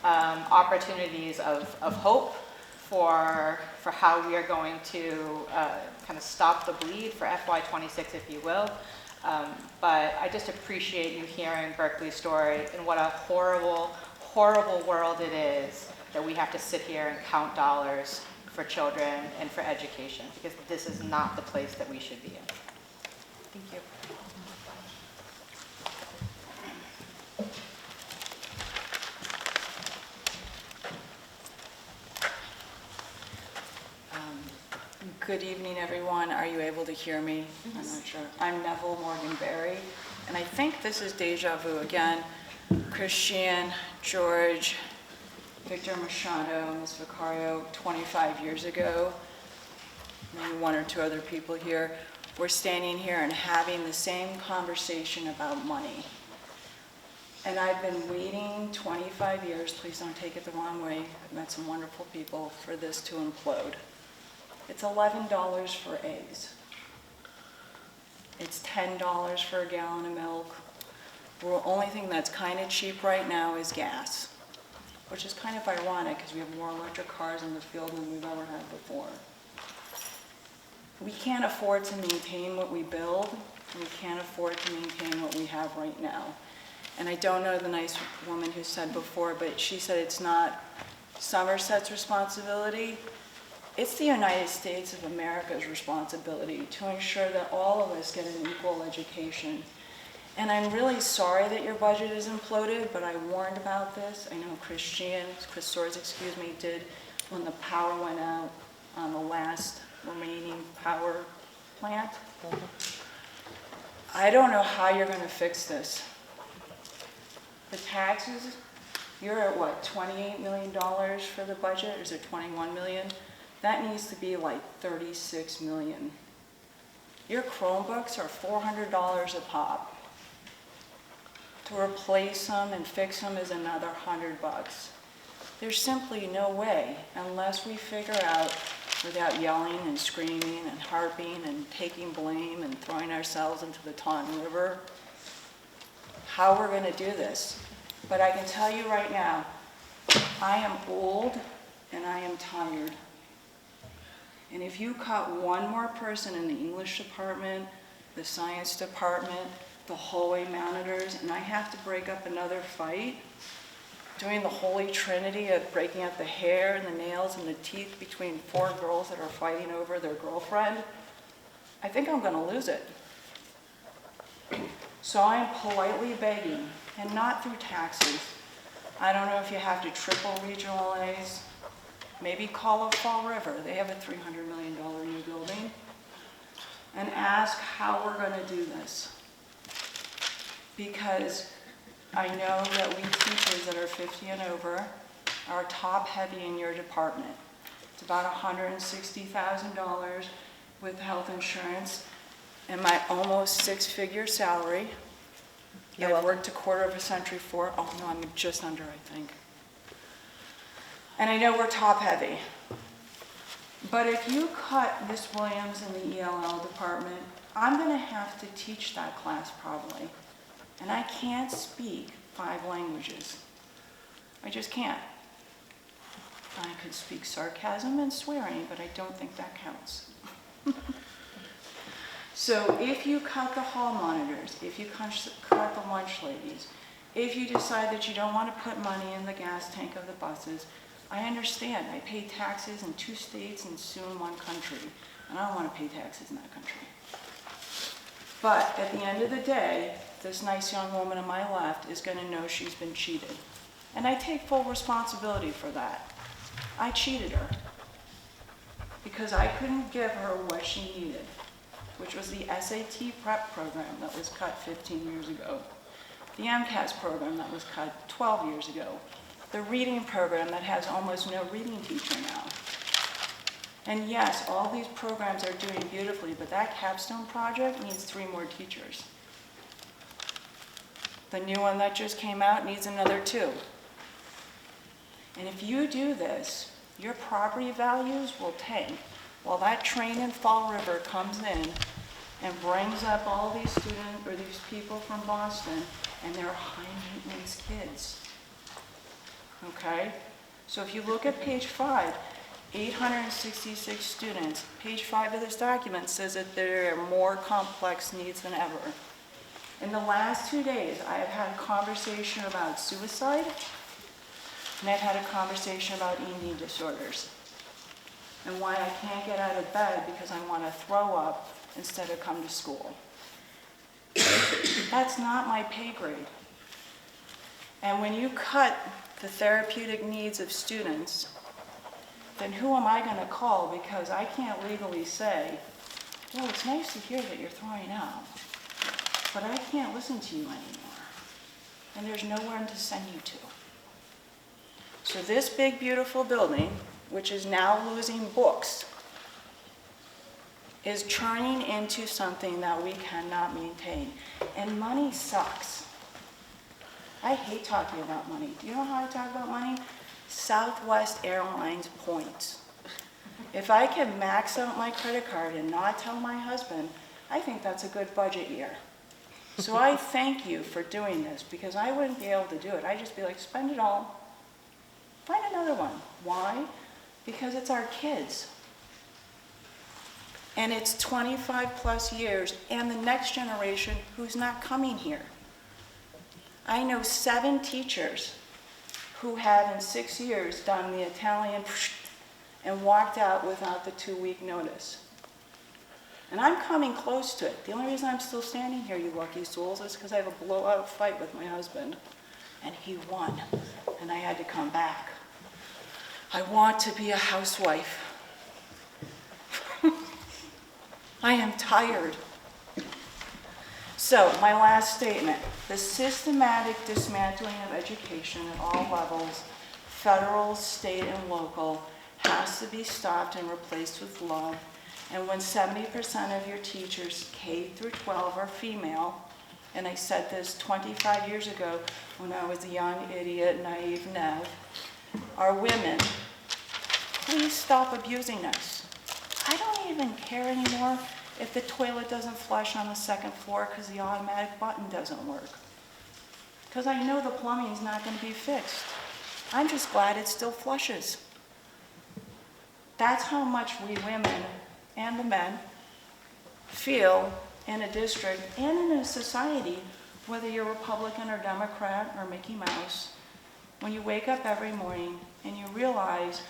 opportunities of hope for how we are going to kind of stop the bleed for FY26, if you will. But I just appreciate you hearing Berkeley's story and what a horrible, horrible world it is that we have to sit here and count dollars for children and for education, because this is not the place that we should be in. Thank you. Good evening, everyone. Are you able to hear me? I'm not sure. I'm Neville Morgan-Berry, and I think this is deja vu again. Christian, George, Victor Machado, Ms. Vicario, 25 years ago, maybe one or two other people here, we're standing here and having the same conversation about money. And I've been waiting 25 years, please don't take it the wrong way, I've met some wonderful people, for this to implode. It's $11 for eggs. It's $10 for a gallon of milk. The only thing that's kind of cheap right now is gas, which is kind of ironic because we have more electric cars in the field than we've ever had before. We can't afford to maintain what we build, and we can't afford to maintain what we have right now. And I don't know the nice woman who said before, but she said it's not Somerset's responsibility. It's the United States of America's responsibility to ensure that all of us get an equal education. And I'm really sorry that your budget is imploded, but I warned about this. I know Chris Swords, did when the power went out on the last remaining power plant. I don't know how you're gonna fix this. The taxes, you're at what, $28 million for the budget, or is it 21 million? That needs to be like 36 million. Your Chromebooks are $400 a pop. To replace them and fix them is another $100. There's simply no way, unless we figure out, without yelling and screaming and harping and taking blame and throwing ourselves into the Taunton River, how we're gonna do this. But I can tell you right now, I am old and I am tired. And if you cut one more person in the English department, the science department, the hallway monitors, and I have to break up another fight, doing the holy trinity of breaking up the hair and the nails and the teeth between 4 girls that are fighting over their girlfriend, I think I'm gonna lose it. So I am politely begging, and not through taxes. I don't know if you have to triple regional A's, maybe call up Fall River, they have a $300 million new building, and ask how we're gonna do this. Because I know that we teachers that are 50 and over are top heavy in your department. It's about $160,000 with health insurance and my almost 6-figure salary. I've worked a quarter of a century for, oh no, I'm just under, I think. And I know we're top heavy. But if you cut Miss Williams in the ELL department, I'm gonna have to teach that class probably. And I can't speak 5 languages. I just can't. I could speak sarcasm and swearing, but I don't think that counts. So if you cut the hall monitors, if you cut the lunch ladies, if you decide that you don't want to put money in the gas tank of the buses, I understand. I pay taxes in 2 states and soon 1 country, and I don't want to pay taxes in that country. But at the end of the day, this nice young woman on my left is going to know she's been cheated. And I take full responsibility for that. I cheated her because I couldn't give her what she needed, which was the SAT prep program that was cut 15 years ago, the MCAS program that was cut 12 years ago, the reading program that has almost no reading teacher now. And yes, all these programs are doing beautifully, but that capstone project needs 3 more teachers. The new one that just came out needs another 2. And if you do this, your property values will tank while that train in Fall River comes in and brings up all these students or these people from Boston, and they're high maintenance kids. Okay? So if you look at page 5, 866 students. Page 5 of this document says that there are more complex needs than ever. In the last 2 days, I have had a conversation about suicide, and I've had a conversation about eating disorders, and why I can't get out of bed because I want to throw up instead of come to school. That's not my pay grade. And when you cut the therapeutic needs of students, then who am I going to call? Because I can't legally say, well, it's nice to hear that you're throwing out, but I can't listen to you anymore. And there's nowhere to send you to. So this big, beautiful building, which is now losing books, is turning into something that we cannot maintain. And money sucks. I hate talking about money. Do you know how I talk about money? Southwest Airlines points. If I can max out my credit card and not tell my husband, I think that's a good budget year. So I thank you for doing this, because I wouldn't be able to do it. I'd just be like, spend it all. Find another one. Why? Because it's our kids. And it's 25 plus years and the next generation who's not coming here. I know 7 teachers who have in 6 years done the Italian and walked out without the 2-week notice. And I'm coming close to it. The only reason I'm still standing here, you lucky souls, is because I have a blowout fight with my husband. And he won, and I had to come back. I want to be a housewife. I am tired. So, my last statement, the systematic dismantling of education at all levels, federal, state, and local, has to be stopped and replaced with love. And when 70% of your teachers, K through 12, are female, and I said this 25 years ago when I was a young idiot, naive Nev, are women, please stop abusing us. I don't even care anymore if the toilet doesn't flush on the second floor because the automatic button doesn't work. Because I know the plumbing is not going to be fixed. I'm just glad it still flushes. That's how much we women and the men feel in a district and in a society, whether you're Republican or Democrat or Mickey Mouse, when you wake up every morning and you realize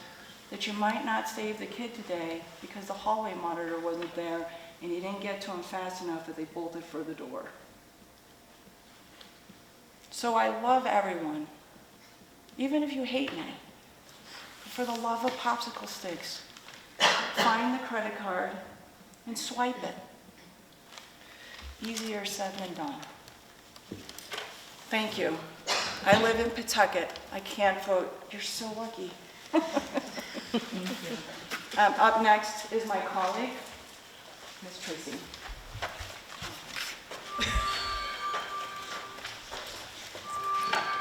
that you might not save the kid today because the hallway monitor wasn't there and you didn't get to him fast enough that they bolted for the door. So I love everyone, even if you hate me. For the love of popsicle sticks, find the credit card and swipe it. Easier said than done. Thank you. I live in Pawtucket. I can't vote. You're so lucky. Up next is my colleague, Ms. Tracy.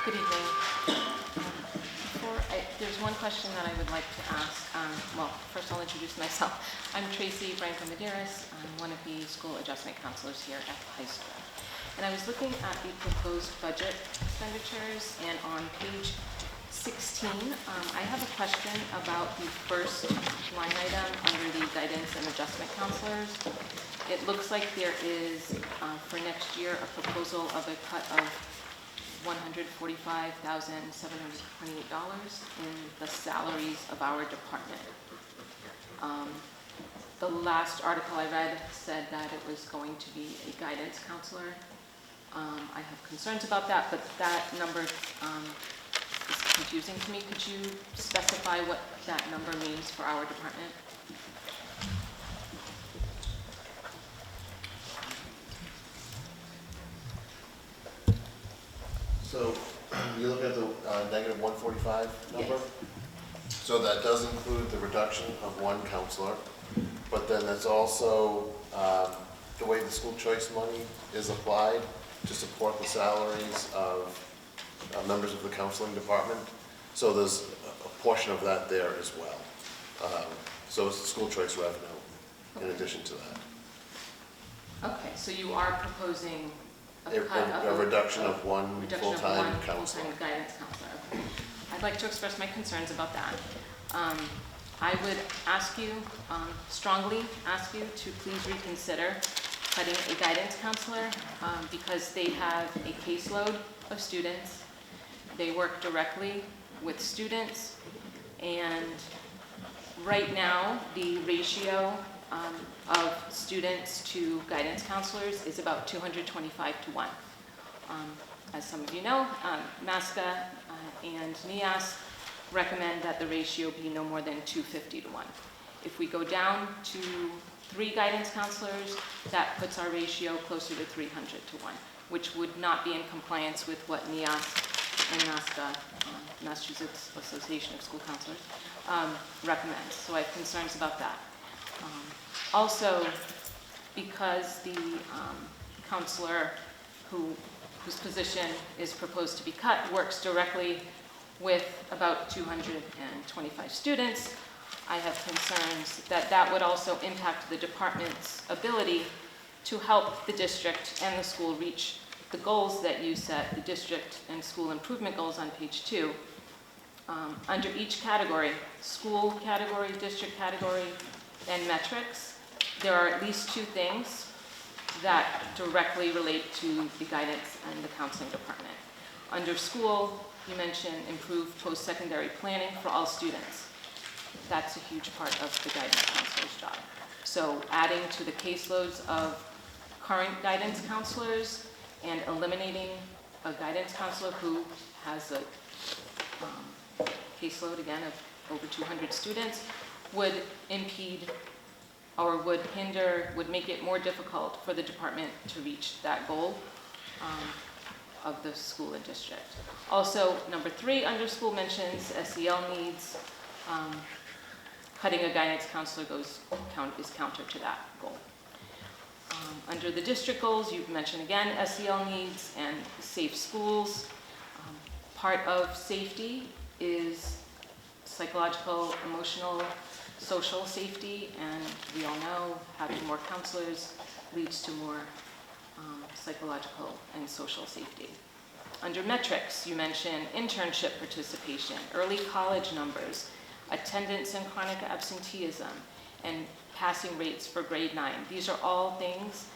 Good evening. There's one question that I would like to ask. Well, first I'll introduce myself. I'm Tracy Branco-Medeiros. I'm one of the school adjustment counselors here at the high school. And I was looking at the proposed budget expenditures, and on page 16, I have a question about the first line item under the guidance and adjustment counselors. It looks like there is, for next year, a proposal of a cut of $145,728 in the salaries of our department. The last article I read said that it was going to be a guidance counselor. I have concerns about that, but that number is confusing to me. Could you specify what that number means for our department? So you look at the negative 145 number? Yes. So that does include the reduction of one counselor, but then that's also the way the school choice money is applied to support the salaries of members of the counseling department. So there's a portion of that there as well. So it's the school choice revenue in addition to that. Okay, so you are proposing a reduction of one full-time counselor. Full-time guidance counselor. Okay. I'd like to express my concerns about that. I would ask you, strongly ask you to please reconsider cutting a guidance counselor because they have a caseload of students. They work directly with students, and right now the ratio of students to guidance counselors is about 225 to 1. As some of you know, MASCA and NIAS recommend that the ratio be no more than 250 to 1. If we go down to 3 guidance counselors, that puts our ratio closer to 300 to 1, which would not be in compliance with what NIAS and MASCA, Massachusetts Association of School Counselors, recommends. So I have concerns about that. Also, because the counselor whose position is proposed to be cut works directly with about 225 students, I have concerns that that would also impact the department's ability to help the district and the school reach the goals that you set, the district and school improvement goals on page 2. Under each category, school category, district category, and metrics, there are at least 2 things that directly relate to the guidance and the counseling department. Under school, you mentioned improved post-secondary planning for all students. that's a huge part of the guidance counselor's job. So adding to the caseloads of current guidance counselors and eliminating a guidance counselor who has a caseload, again, of over 200 students would impede or would hinder, would make it more difficult for the department to reach that goal of the school and district. Also, number 3 under school mentions SEL needs. Cutting a guidance counselor is counter to that goal. Under the district goals, you've mentioned again SEL needs and safe schools. Part of safety is psychological, emotional, social safety, and we all know having more counselors leads to more psychological and social safety. Under metrics, you mention internship participation, early college numbers, attendance and chronic absenteeism, and passing rates for grade 9. These are all things,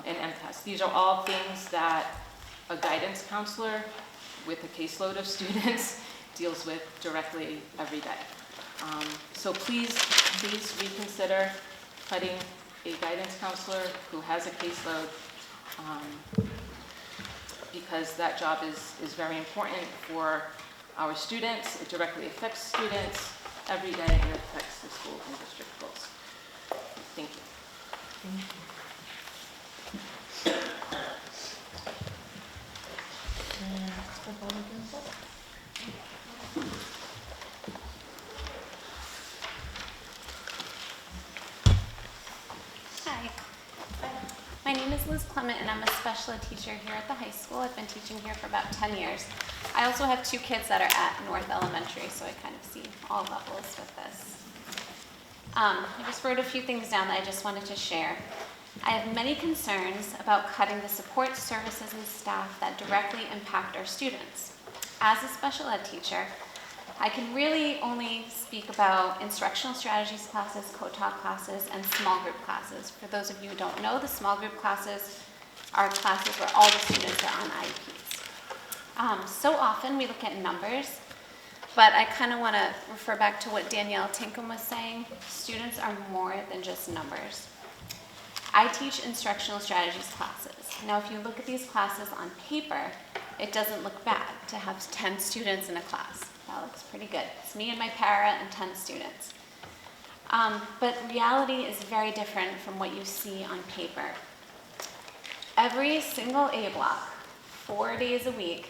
and MCAS, these are all things that a guidance counselor with a caseload of students deals with directly every day. So please reconsider cutting a guidance counselor who has a caseload, because that job is very important for our students. It directly affects students every day, and it affects the school and district goals. Thank you. Thank you. Next, the public input. Hi. My name is Liz Clement, and I'm a special ed teacher here at the high school. I've been teaching here for about 10 years. I also have 2 kids that are at North Elementary, so I kind of see all levels with this. I just wrote a few things down that I just wanted to share. I have many concerns about cutting the support services and staff that directly impact our students. As a special ed teacher, I can really only speak about instructional strategies classes, co-taught classes, and small group classes. For those of you who don't know, the small group classes are classes where all the students are on IEPs. So often we look at numbers, but I kind of want to refer back to what Danielle Tinkham was saying. Students are more than just numbers. I teach instructional strategies classes. Now, if you look at these classes on paper, it doesn't look bad to have 10 students in a class. That looks pretty good. It's me and my para and 10 students. But reality is very different from what you see on paper. Every single A block, 4 days a week,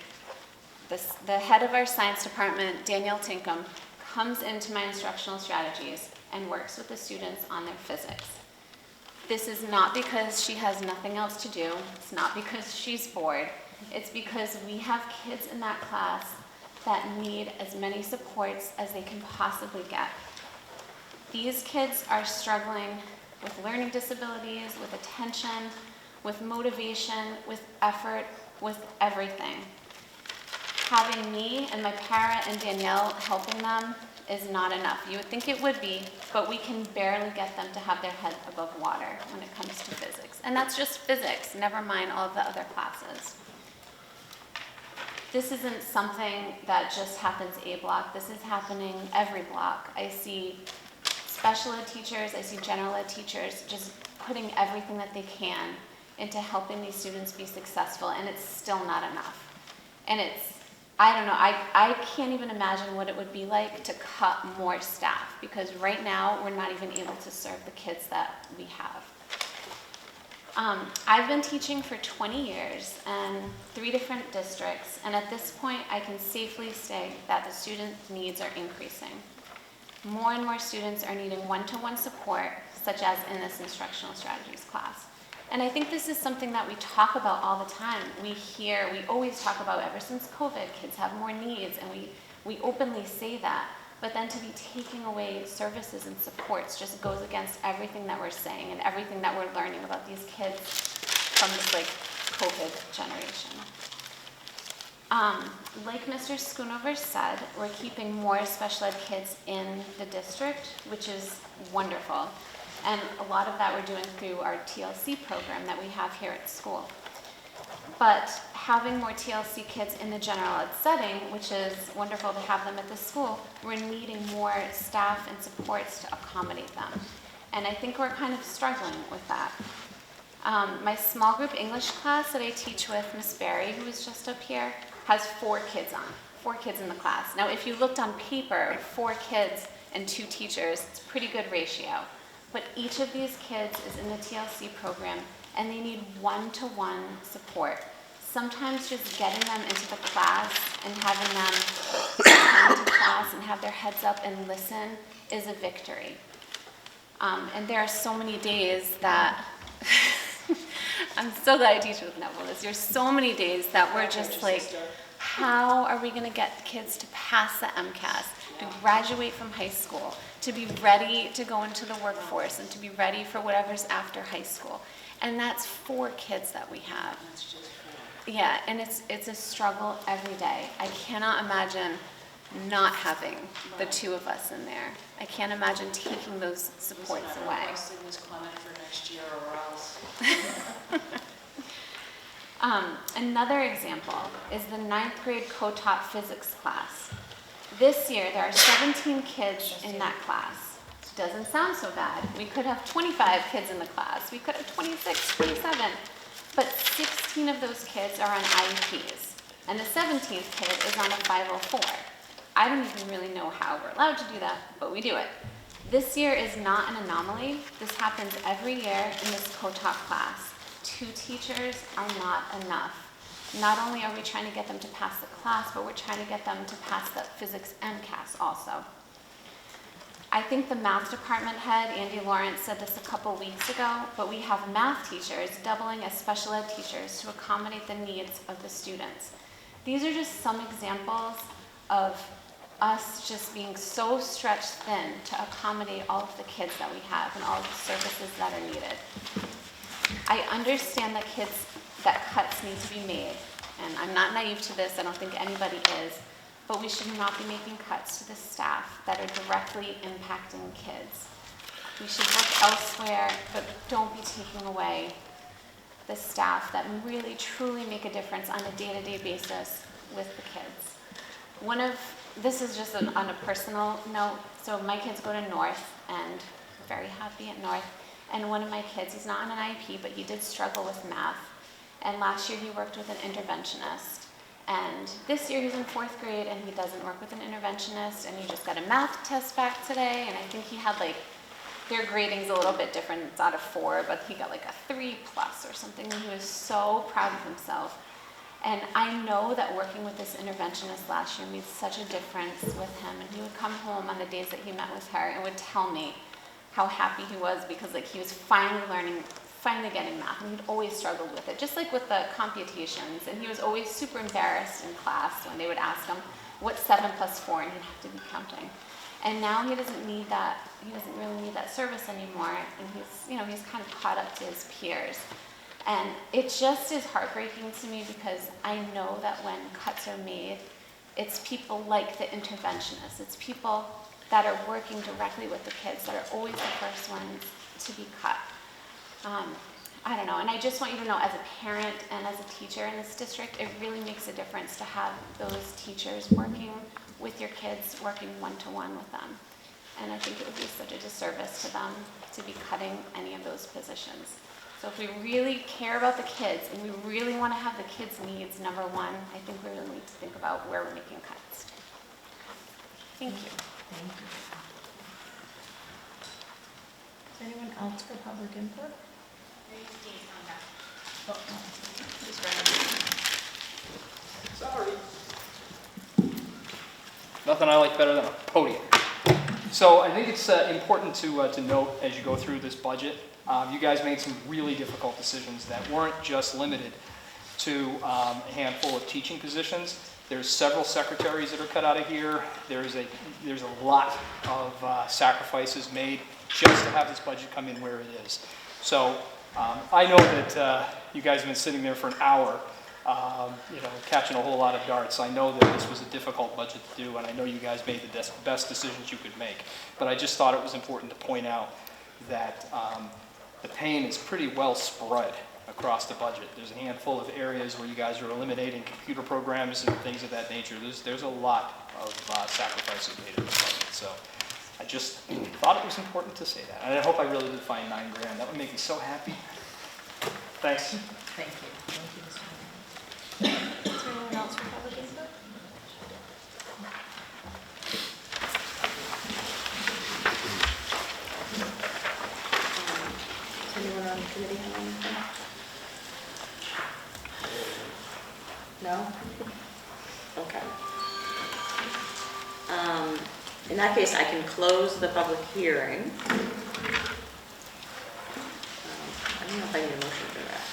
the head of our science department, Danielle Tinkham, comes into my instructional strategies and works with the students on their physics. This is not because she has nothing else to do. It's not because she's bored. It's because we have kids in that class that need as many supports as they can possibly get. These kids are struggling with learning disabilities, with attention, with motivation, with effort, with everything. Having me and my para and Danielle helping them is not enough. You would think it would be, but we can barely get them to have their head above water when it comes to physics. And that's just physics, never mind all of the other classes. This isn't something that just happens A block. This is happening every block. I see special ed teachers, I see general ed teachers just putting everything that they can into helping these students be successful, and it's still not enough. And I don't know, I can't even imagine what it would be like to cut more staff, because right now we're not even able to serve the kids that we have. I've been teaching for 20 years in 3 different districts, and at this point I can safely say that the student needs are increasing. More and more students are needing one-to-one support, such as in this instructional strategies class. And I think this is something that we talk about all the time. We always talk about ever since COVID, kids have more needs, and we openly say that. But then to be taking away services and supports just goes against everything that we're saying and everything that we're learning about these kids from this COVID generation. Like Mr. Schoonover said, we're keeping more special ed kids in the district, which is wonderful. And a lot of that we're doing through our TLC program that we have here at school. But having more TLC kids in the general ed setting, which is wonderful to have them at the school, we're needing more staff and supports to accommodate them. And I think we're kind of struggling with that. My small group English class that I teach with, Miss Barry, who was just up here, has 4 kids in the class. Now, if you looked on paper, 4 kids and 2 teachers, it's a pretty good ratio. But each of these kids is in the TLC program, and they need one-to-one support. Sometimes just getting them into the class and having them come to class and have their heads up and listen is a victory. And there are so many days that, I'm so glad I teach with Neville. There's so many days that we're just like, how are we gonna get kids to pass the MCAS, to graduate from high school, to be ready to go into the workforce and to be ready for whatever's after high school? And that's 4 kids that we have. Yeah, and it's a struggle every day. I cannot imagine not having the 2 of us in there. I can't imagine taking those supports away. Ms. Clement for next year or else. Another example is the 9th grade co-taught physics class. This year, there are 17 kids in that class. Doesn't sound so bad. We could have 25 kids in the class. We could have 26, 27. But 16 of those kids are on IEPs, and the 17th kid is on a 504. I don't even really know how we're allowed to do that, but we do it. This year is not an anomaly. This happens every year in this co-taught class. 2 teachers are not enough. Not only are we trying to get them to pass the class, but we're trying to get them to pass the physics MCAS also. I think the math department head, Andy Lawrence, said this a couple weeks ago, but we have math teachers doubling as special ed teachers to accommodate the needs of the students. These are just some examples of us just being so stretched thin to accommodate all of the kids that we have and all of the services that are needed. I understand that cuts need to be made, and I'm not naive to this, I don't think anybody is, but we should not be making cuts to the staff that are directly impacting kids. We should look elsewhere, but don't be taking away the staff that really truly make a difference on a day-to-day basis with the kids. This is just on a personal note, so my kids go to North, and very happy at North, and one of my kids, he's not on an IEP, but he did struggle with math, and last year he worked with an interventionist. And this year he's in 4th grade and he doesn't work with an interventionist, and he just got a math test back today, and I think he had their grading's a little bit different, it's out of 4, but he got a 3+ or something, and he was so proud of himself. And I know that working with this interventionist last year made such a difference with him, and he would come home on the days that he met with her and would tell me how happy he was because he was finally getting math, and he'd always struggled with it, just like with the computations, and he was always super embarrassed in class when they would ask him, what's 7 + 4, and he'd have to be counting. And now he doesn't really need that service anymore, and he's kind of caught up to his peers. And it just is heartbreaking to me because I know that when cuts are made, it's people like the interventionists, it's people that are working directly with the kids that are always the first ones to be cut. I don't know, and I just want you to know, as a parent and as a teacher in this district, it really makes a difference to have those teachers working with your kids, working one-to-one with them. And I think it would be such a disservice to them to be cutting any of those positions. So if we really care about the kids and we really want to have the kids' needs number one, I think we really need to think about where we're making cuts. Thank you. Thank you. Is anyone else for public input? Sorry. Nothing I like better than a podium. So I think it's important to note as you go through this budget, you guys made some really difficult decisions that weren't just limited to a handful of teaching positions. There's several secretaries that are cut out of here. There's a lot of sacrifices made just to have this budget come in where it is. So I know that you guys have been sitting there for an hour, catching a whole lot of darts. I know that this was a difficult budget to do, and I know you guys made the best decisions you could make. But I just thought it was important to point out that the pain is pretty well spread across the budget. There's a handful of areas where you guys are eliminating computer programs and things of that nature. There's a lot of sacrifices made in the budget. So I just thought it was important to say that. And I hope I really did find $9 grand. That would make me so happy. Thanks. Thank you. Thank you, Mr. Mayor. Is there anyone else for public input? Does anyone on the committee have anything? No? Okay. In that case, I can close the public hearing. I don't know if I need a motion for that.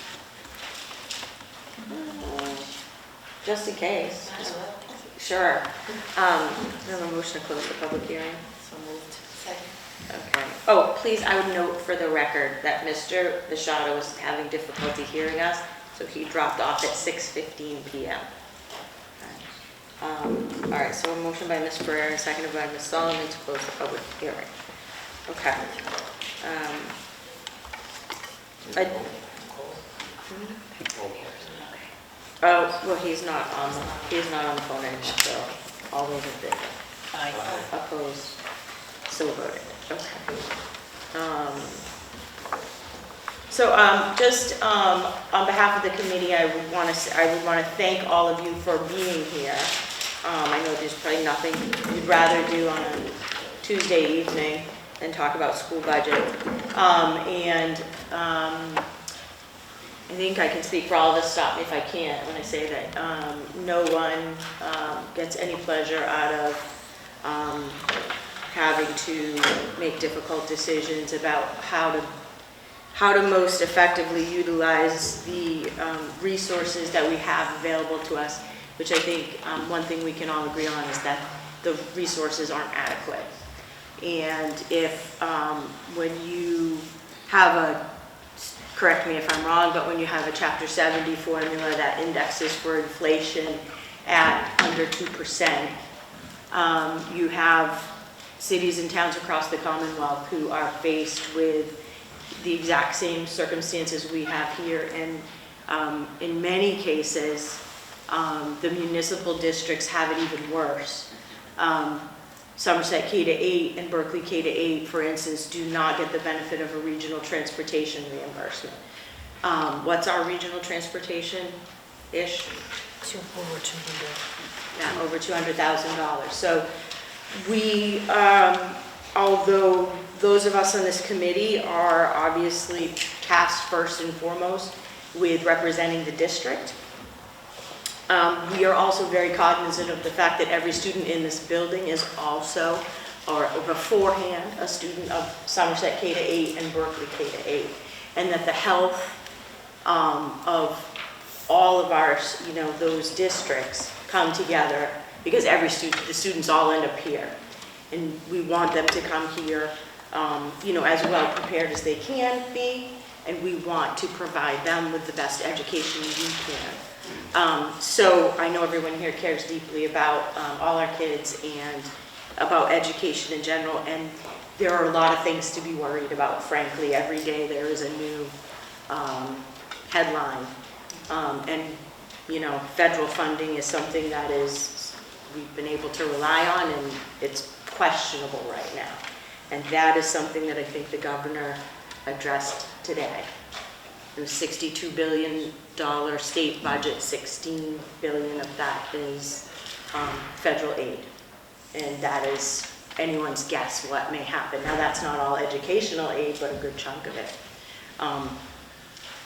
Just in case. Sure. I have a motion to close the public hearing. So moved. Okay. Oh, please, I would note for the record that Mr. Bishada was having difficulty hearing us, so he dropped off at 6:15 p.m. All right, so a motion by Ms. Ferrer and seconded by Ms. Solomon to close the public hearing. Okay. Oh, well, he's not on the phone, so all those in favor? Aye. Opposed? So voted. Okay. Just on behalf of the committee, I would want to thank all of you for being here. I know there's probably nothing you'd rather do on a Tuesday evening than talk about school budget. I think I can speak for all of us, stop me if I can't, when I say that no one gets any pleasure out of having to make difficult decisions about how to most effectively utilize the resources that we have available to us, which I think one thing we can all agree on is that the resources aren't adequate. And if when you have correct me if I'm wrong, but when you have a Chapter 70 formula that indexes for inflation at under 2%, you have cities and towns across the Commonwealth who are faced with the exact same circumstances we have here, and in many cases, the municipal districts have it even worse. Somerset K-8 and Berkeley K-8, for instance, do not get the benefit of a regional transportation reimbursement. What's our regional transportation-ish? Over 200. Yeah, over $200,000. So we, although those of us on this committee are obviously tasked first and foremost with representing the district, we are also very cognizant of the fact that every student in this building is also, or beforehand, a student of Somerset K-8 and Berkeley K-8, and that the health of all of our, those districts come together because the students all end up here, and we want them to come here, as well prepared as they can be, and we want to provide them with the best education we can. So I know everyone here cares deeply about all our kids and about education in general, and there are a lot of things to be worried about, frankly. Every day there is a new headline, and federal funding is something that we've been able to rely on, and it's questionable right now, and that is something that I think the governor addressed today. The $62 billion state budget, $16 billion of that is federal aid. And that is anyone's guess what may happen. Now, that's not all educational aid, but a good chunk of it.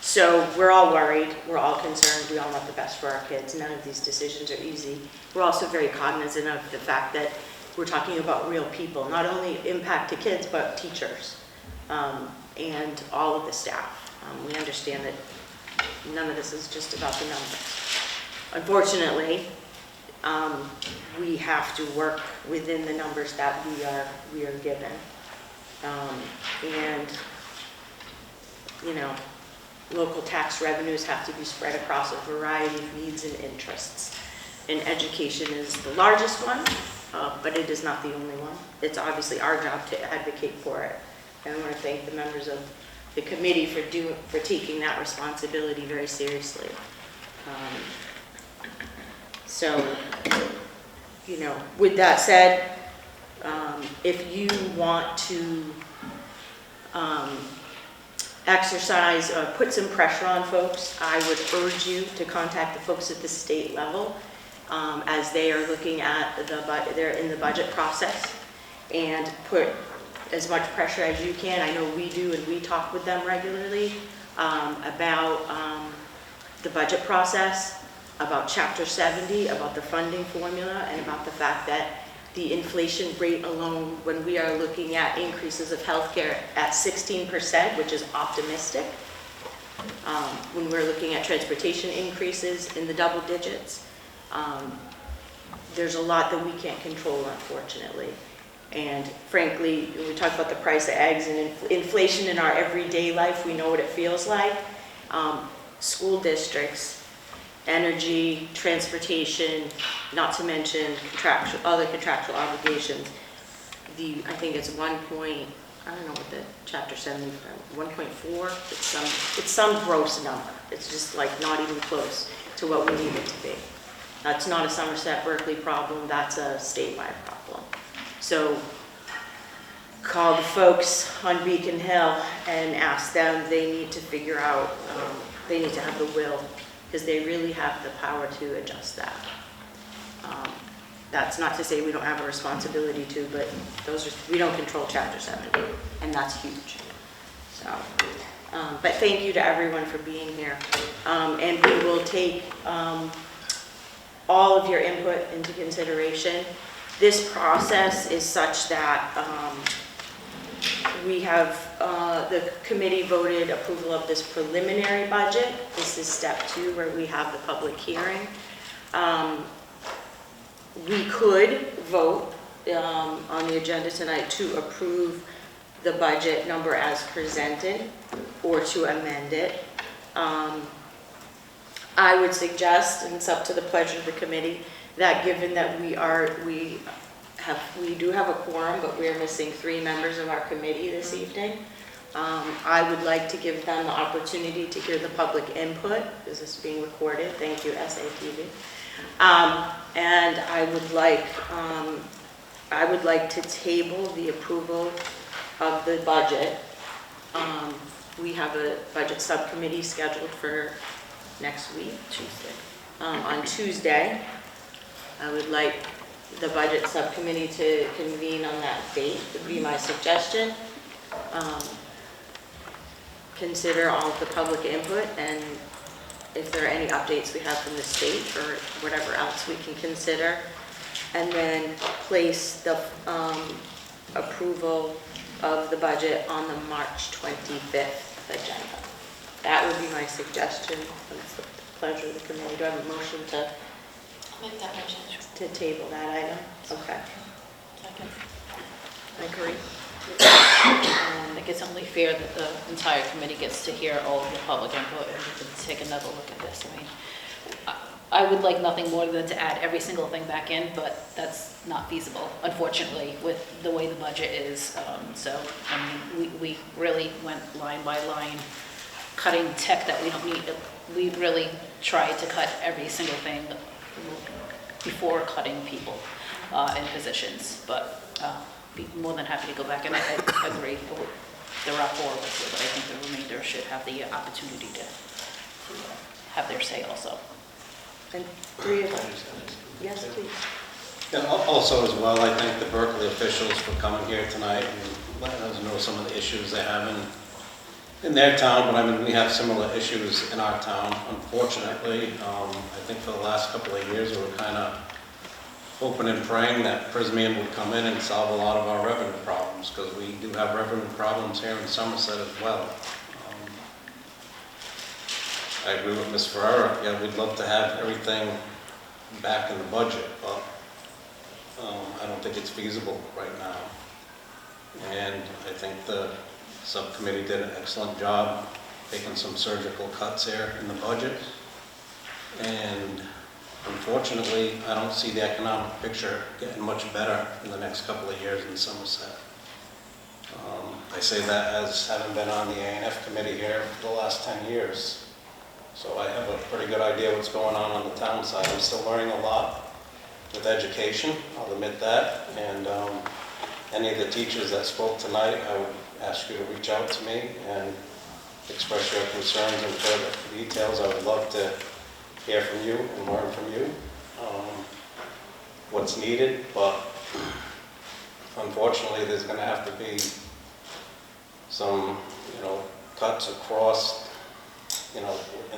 So we're all worried, we're all concerned, we all want the best for our kids. None of these decisions are easy. We're also very cognizant of the fact that we're talking about real people, not only impact to kids, but teachers and all of the staff. We understand that none of this is just about the numbers. Unfortunately, we have to work within the numbers that we are given. Local tax revenues have to be spread across a variety of needs and interests. And education is the largest one, but it is not the only one. It's obviously our job to advocate for it. And I want to thank the members of the committee for taking that responsibility very seriously. So, you know, with that said, if you want to exercise or put some pressure on folks, I would urge you to contact the folks at the state level as they are looking at they're in the budget process, and put as much pressure as you can. I know we do, and we talk with them regularly about the budget process, about Chapter 70, about the funding formula, and about the fact that the inflation rate alone, when we are looking at increases of healthcare at 16%, which is optimistic, when we're looking at transportation increases in the double digits, there's a lot that we can't control, unfortunately. And frankly, when we talk about the price of eggs and inflation in our everyday life, we know what it feels like. School districts, energy, transportation, not to mention other contractual obligations. I think it's I don't know what the Chapter 70, 1.4, it's some gross number. It's just like not even close to what we need it to be. That's not a Somerset Berkeley problem, that's a statewide problem. So call the folks on Beacon Hill and ask them, they need to figure out, they need to have the will, because they really have the power to adjust that. That's not to say we don't have a responsibility to, but we don't control Chapter 70, and that's huge. So, but thank you to everyone for being here. And we will take all of your input into consideration. This process is such that we have, the committee voted approval of this preliminary budget. This is step 2 where we have the public hearing. We could vote on the agenda tonight to approve the budget number as presented or to amend it. I would suggest, and it's up to the pleasure of the committee, that given that we do have a quorum, but we are missing 3 members of our committee this evening, I would like to give them the opportunity to hear the public input. This is being recorded. Thank you, SATV. And I would like to table the approval of the budget. We have a budget subcommittee scheduled for next week, Tuesday. On Tuesday, I would like the budget subcommittee to convene on that date, would be my suggestion. Consider all of the public input, and if there are any updates we have from the state or whatever else we can consider, and then place the approval of the budget on the March 25th agenda. That would be my suggestion. It's the pleasure of the committee. Do I have a motion to Make that motion. to table that item? Okay. Second. I agree. I think it's only fair that the entire committee gets to hear all of the public input and we can take another look at this. I mean, I would like nothing more than to add every single thing back in, but that's not feasible, unfortunately, with the way the budget is. So, I mean, we really went line by line, cutting tech that we don't need. We really tried to cut every single thing before cutting people in positions, but be more than happy to go back, and I agree. There are 4 of us here, but I think the remainder should have the opportunity to have their say also. And 3 of us. Yes, please. Yeah, also as well, I thank the Berkeley officials for coming here tonight and letting us know some of the issues they have in their town, but I mean, we have similar issues in our town, unfortunately. I think for the last couple of years, we were kind of hoping and praying that Prismian would come in and solve a lot of our revenue problems, because we do have revenue problems here in Somerset as well. I agree with Ms. Ferrera. Yeah, we'd love to have everything back in the budget, but I don't think it's feasible right now. And I think the subcommittee did an excellent job taking some surgical cuts here in the budget. And unfortunately, I don't see the economic picture getting much better in the next couple of years in Somerset. I I say that as having been on the A&F committee here for the last 10 years. So I have a pretty good idea what's going on the town side. I'm still learning a lot with education, I'll admit that. And any of the teachers that spoke tonight, I would ask you to reach out to me and express your concerns and further details. I would love to hear from you and learn from you what's needed, but unfortunately there's going to have to be some, cuts across, in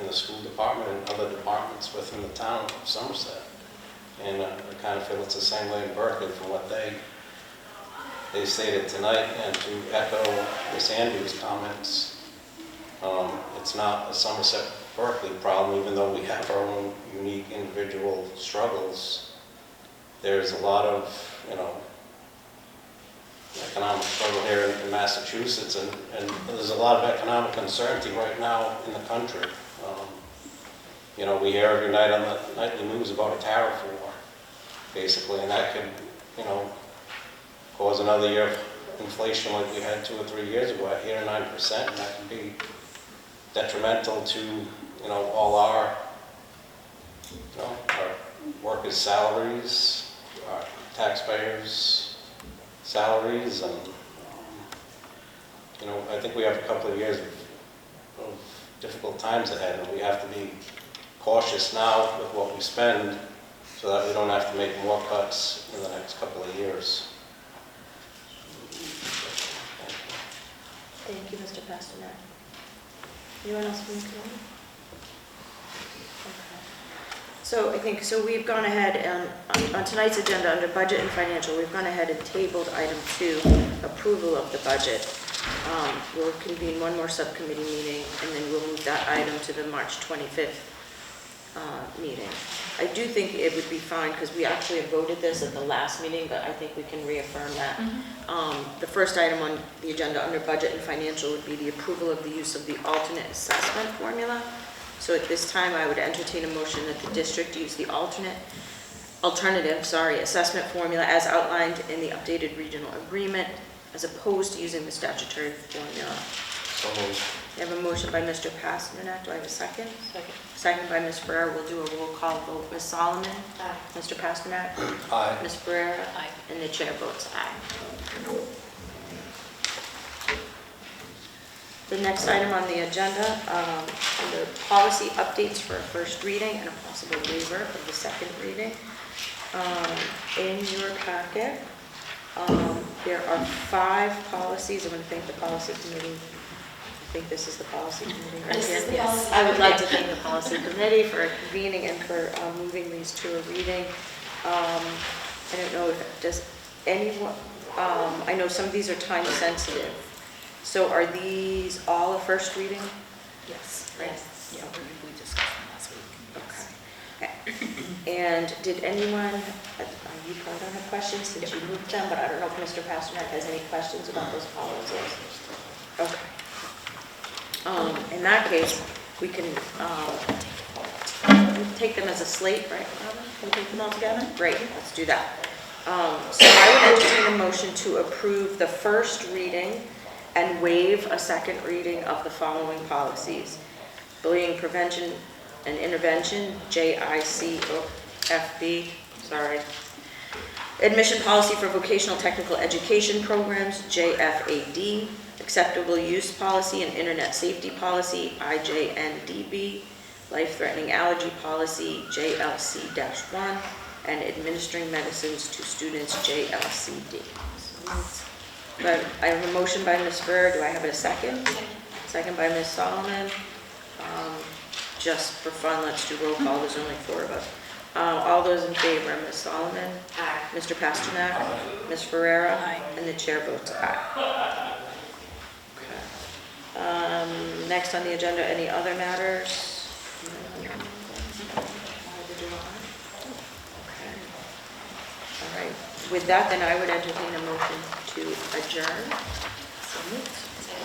the school department and other departments within the town of Somerset. And I kind of feel it's the same way in Berkeley from what they stated tonight. And to echo Ms. Andrews' comments, it's not a Somerset Berkeley problem, even though we have our own unique individual struggles. There's a lot of, economic struggle here in Massachusetts, and there's a lot of economic uncertainty right now in the country. We hear every night on the nightly news about a tariff war, basically, and that could, cause another year of inflation like we had 2 or 3 years ago at 8 or 9%, and that can be detrimental to, all our workers' salaries, our taxpayers' salaries, and, I think we have a couple of years of difficult times ahead, and we have to be cautious now with what we spend so that we don't have to make more cuts in the next couple of years. Thank you, Mr. Pasternak. Anyone else from the committee? Okay. So we've gone ahead and on tonight's agenda under budget and financial, we've gone ahead and tabled item 2, approval of the budget. We'll convene one more subcommittee meeting and then we'll move that item to the March 25th meeting. I do think it would be fine because we actually have voted this at the last meeting, but I think we can reaffirm that. The first item on the agenda under budget and financial would be the approval of the use of the alternate assessment formula. So at this time, I would entertain a motion that the district use the alternative assessment formula as outlined in the updated regional agreement, as opposed to using the statutory formula. So moved. I have a motion by Mr. Pasternak. Do I have a second? Second by Ms. Ferrer. We'll do a roll call vote. Ms. Solomon? Aye. Mr. Pasternak? Aye. Ms. Ferrer? Aye. And the chair votes aye. The next item on the agenda, under policy updates for a first reading and a possible waiver of the second reading. In your packet, there are 5 policies. I'm going to thank the policy committee. I think this is the policy committee right here. Yes. I would like to thank the policy committee for convening and for moving these to a reading. I don't know if, does anyone, I know some of these are time sensitive. So are these all a first reading? Yes. Right. Yes. Yeah, we discussed them last week. Okay. And did anyone, you probably don't have questions since you moved them, but I don't know if Mr. Pasternak has any questions about those policies. Okay. In that case, we can take them as a slate, right? Can we take them all together? Great, let's do that. So I would entertain a motion to approve the first reading and waive a second reading of the following policies. Bullying prevention and intervention, JICFB, sorry. Admission policy for vocational technical education programs, JFAD. Acceptable use policy and internet safety policy, IJNDB. Life-threatening allergy policy, JLC-1. And administering medicines to students, JLCD. But I have a motion by Ms. Ferrer. Do I have a second? Second by Ms. Solomon. Just for fun, let's do roll call. There's only 4 of us. All those in favor, Ms. Solomon? Aye. Mr. Pasternak? Aye. Ms. Ferrera? Aye. And the chair votes aye. Okay. Next on the agenda, any other matters? Okay. All right. With that, then I would entertain a motion to adjourn.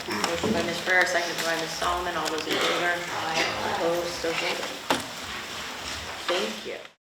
Motion by Ms. Ferrer, second by Ms. Solomon. All those in favor? Aye. Opposed? So voted. Thank you.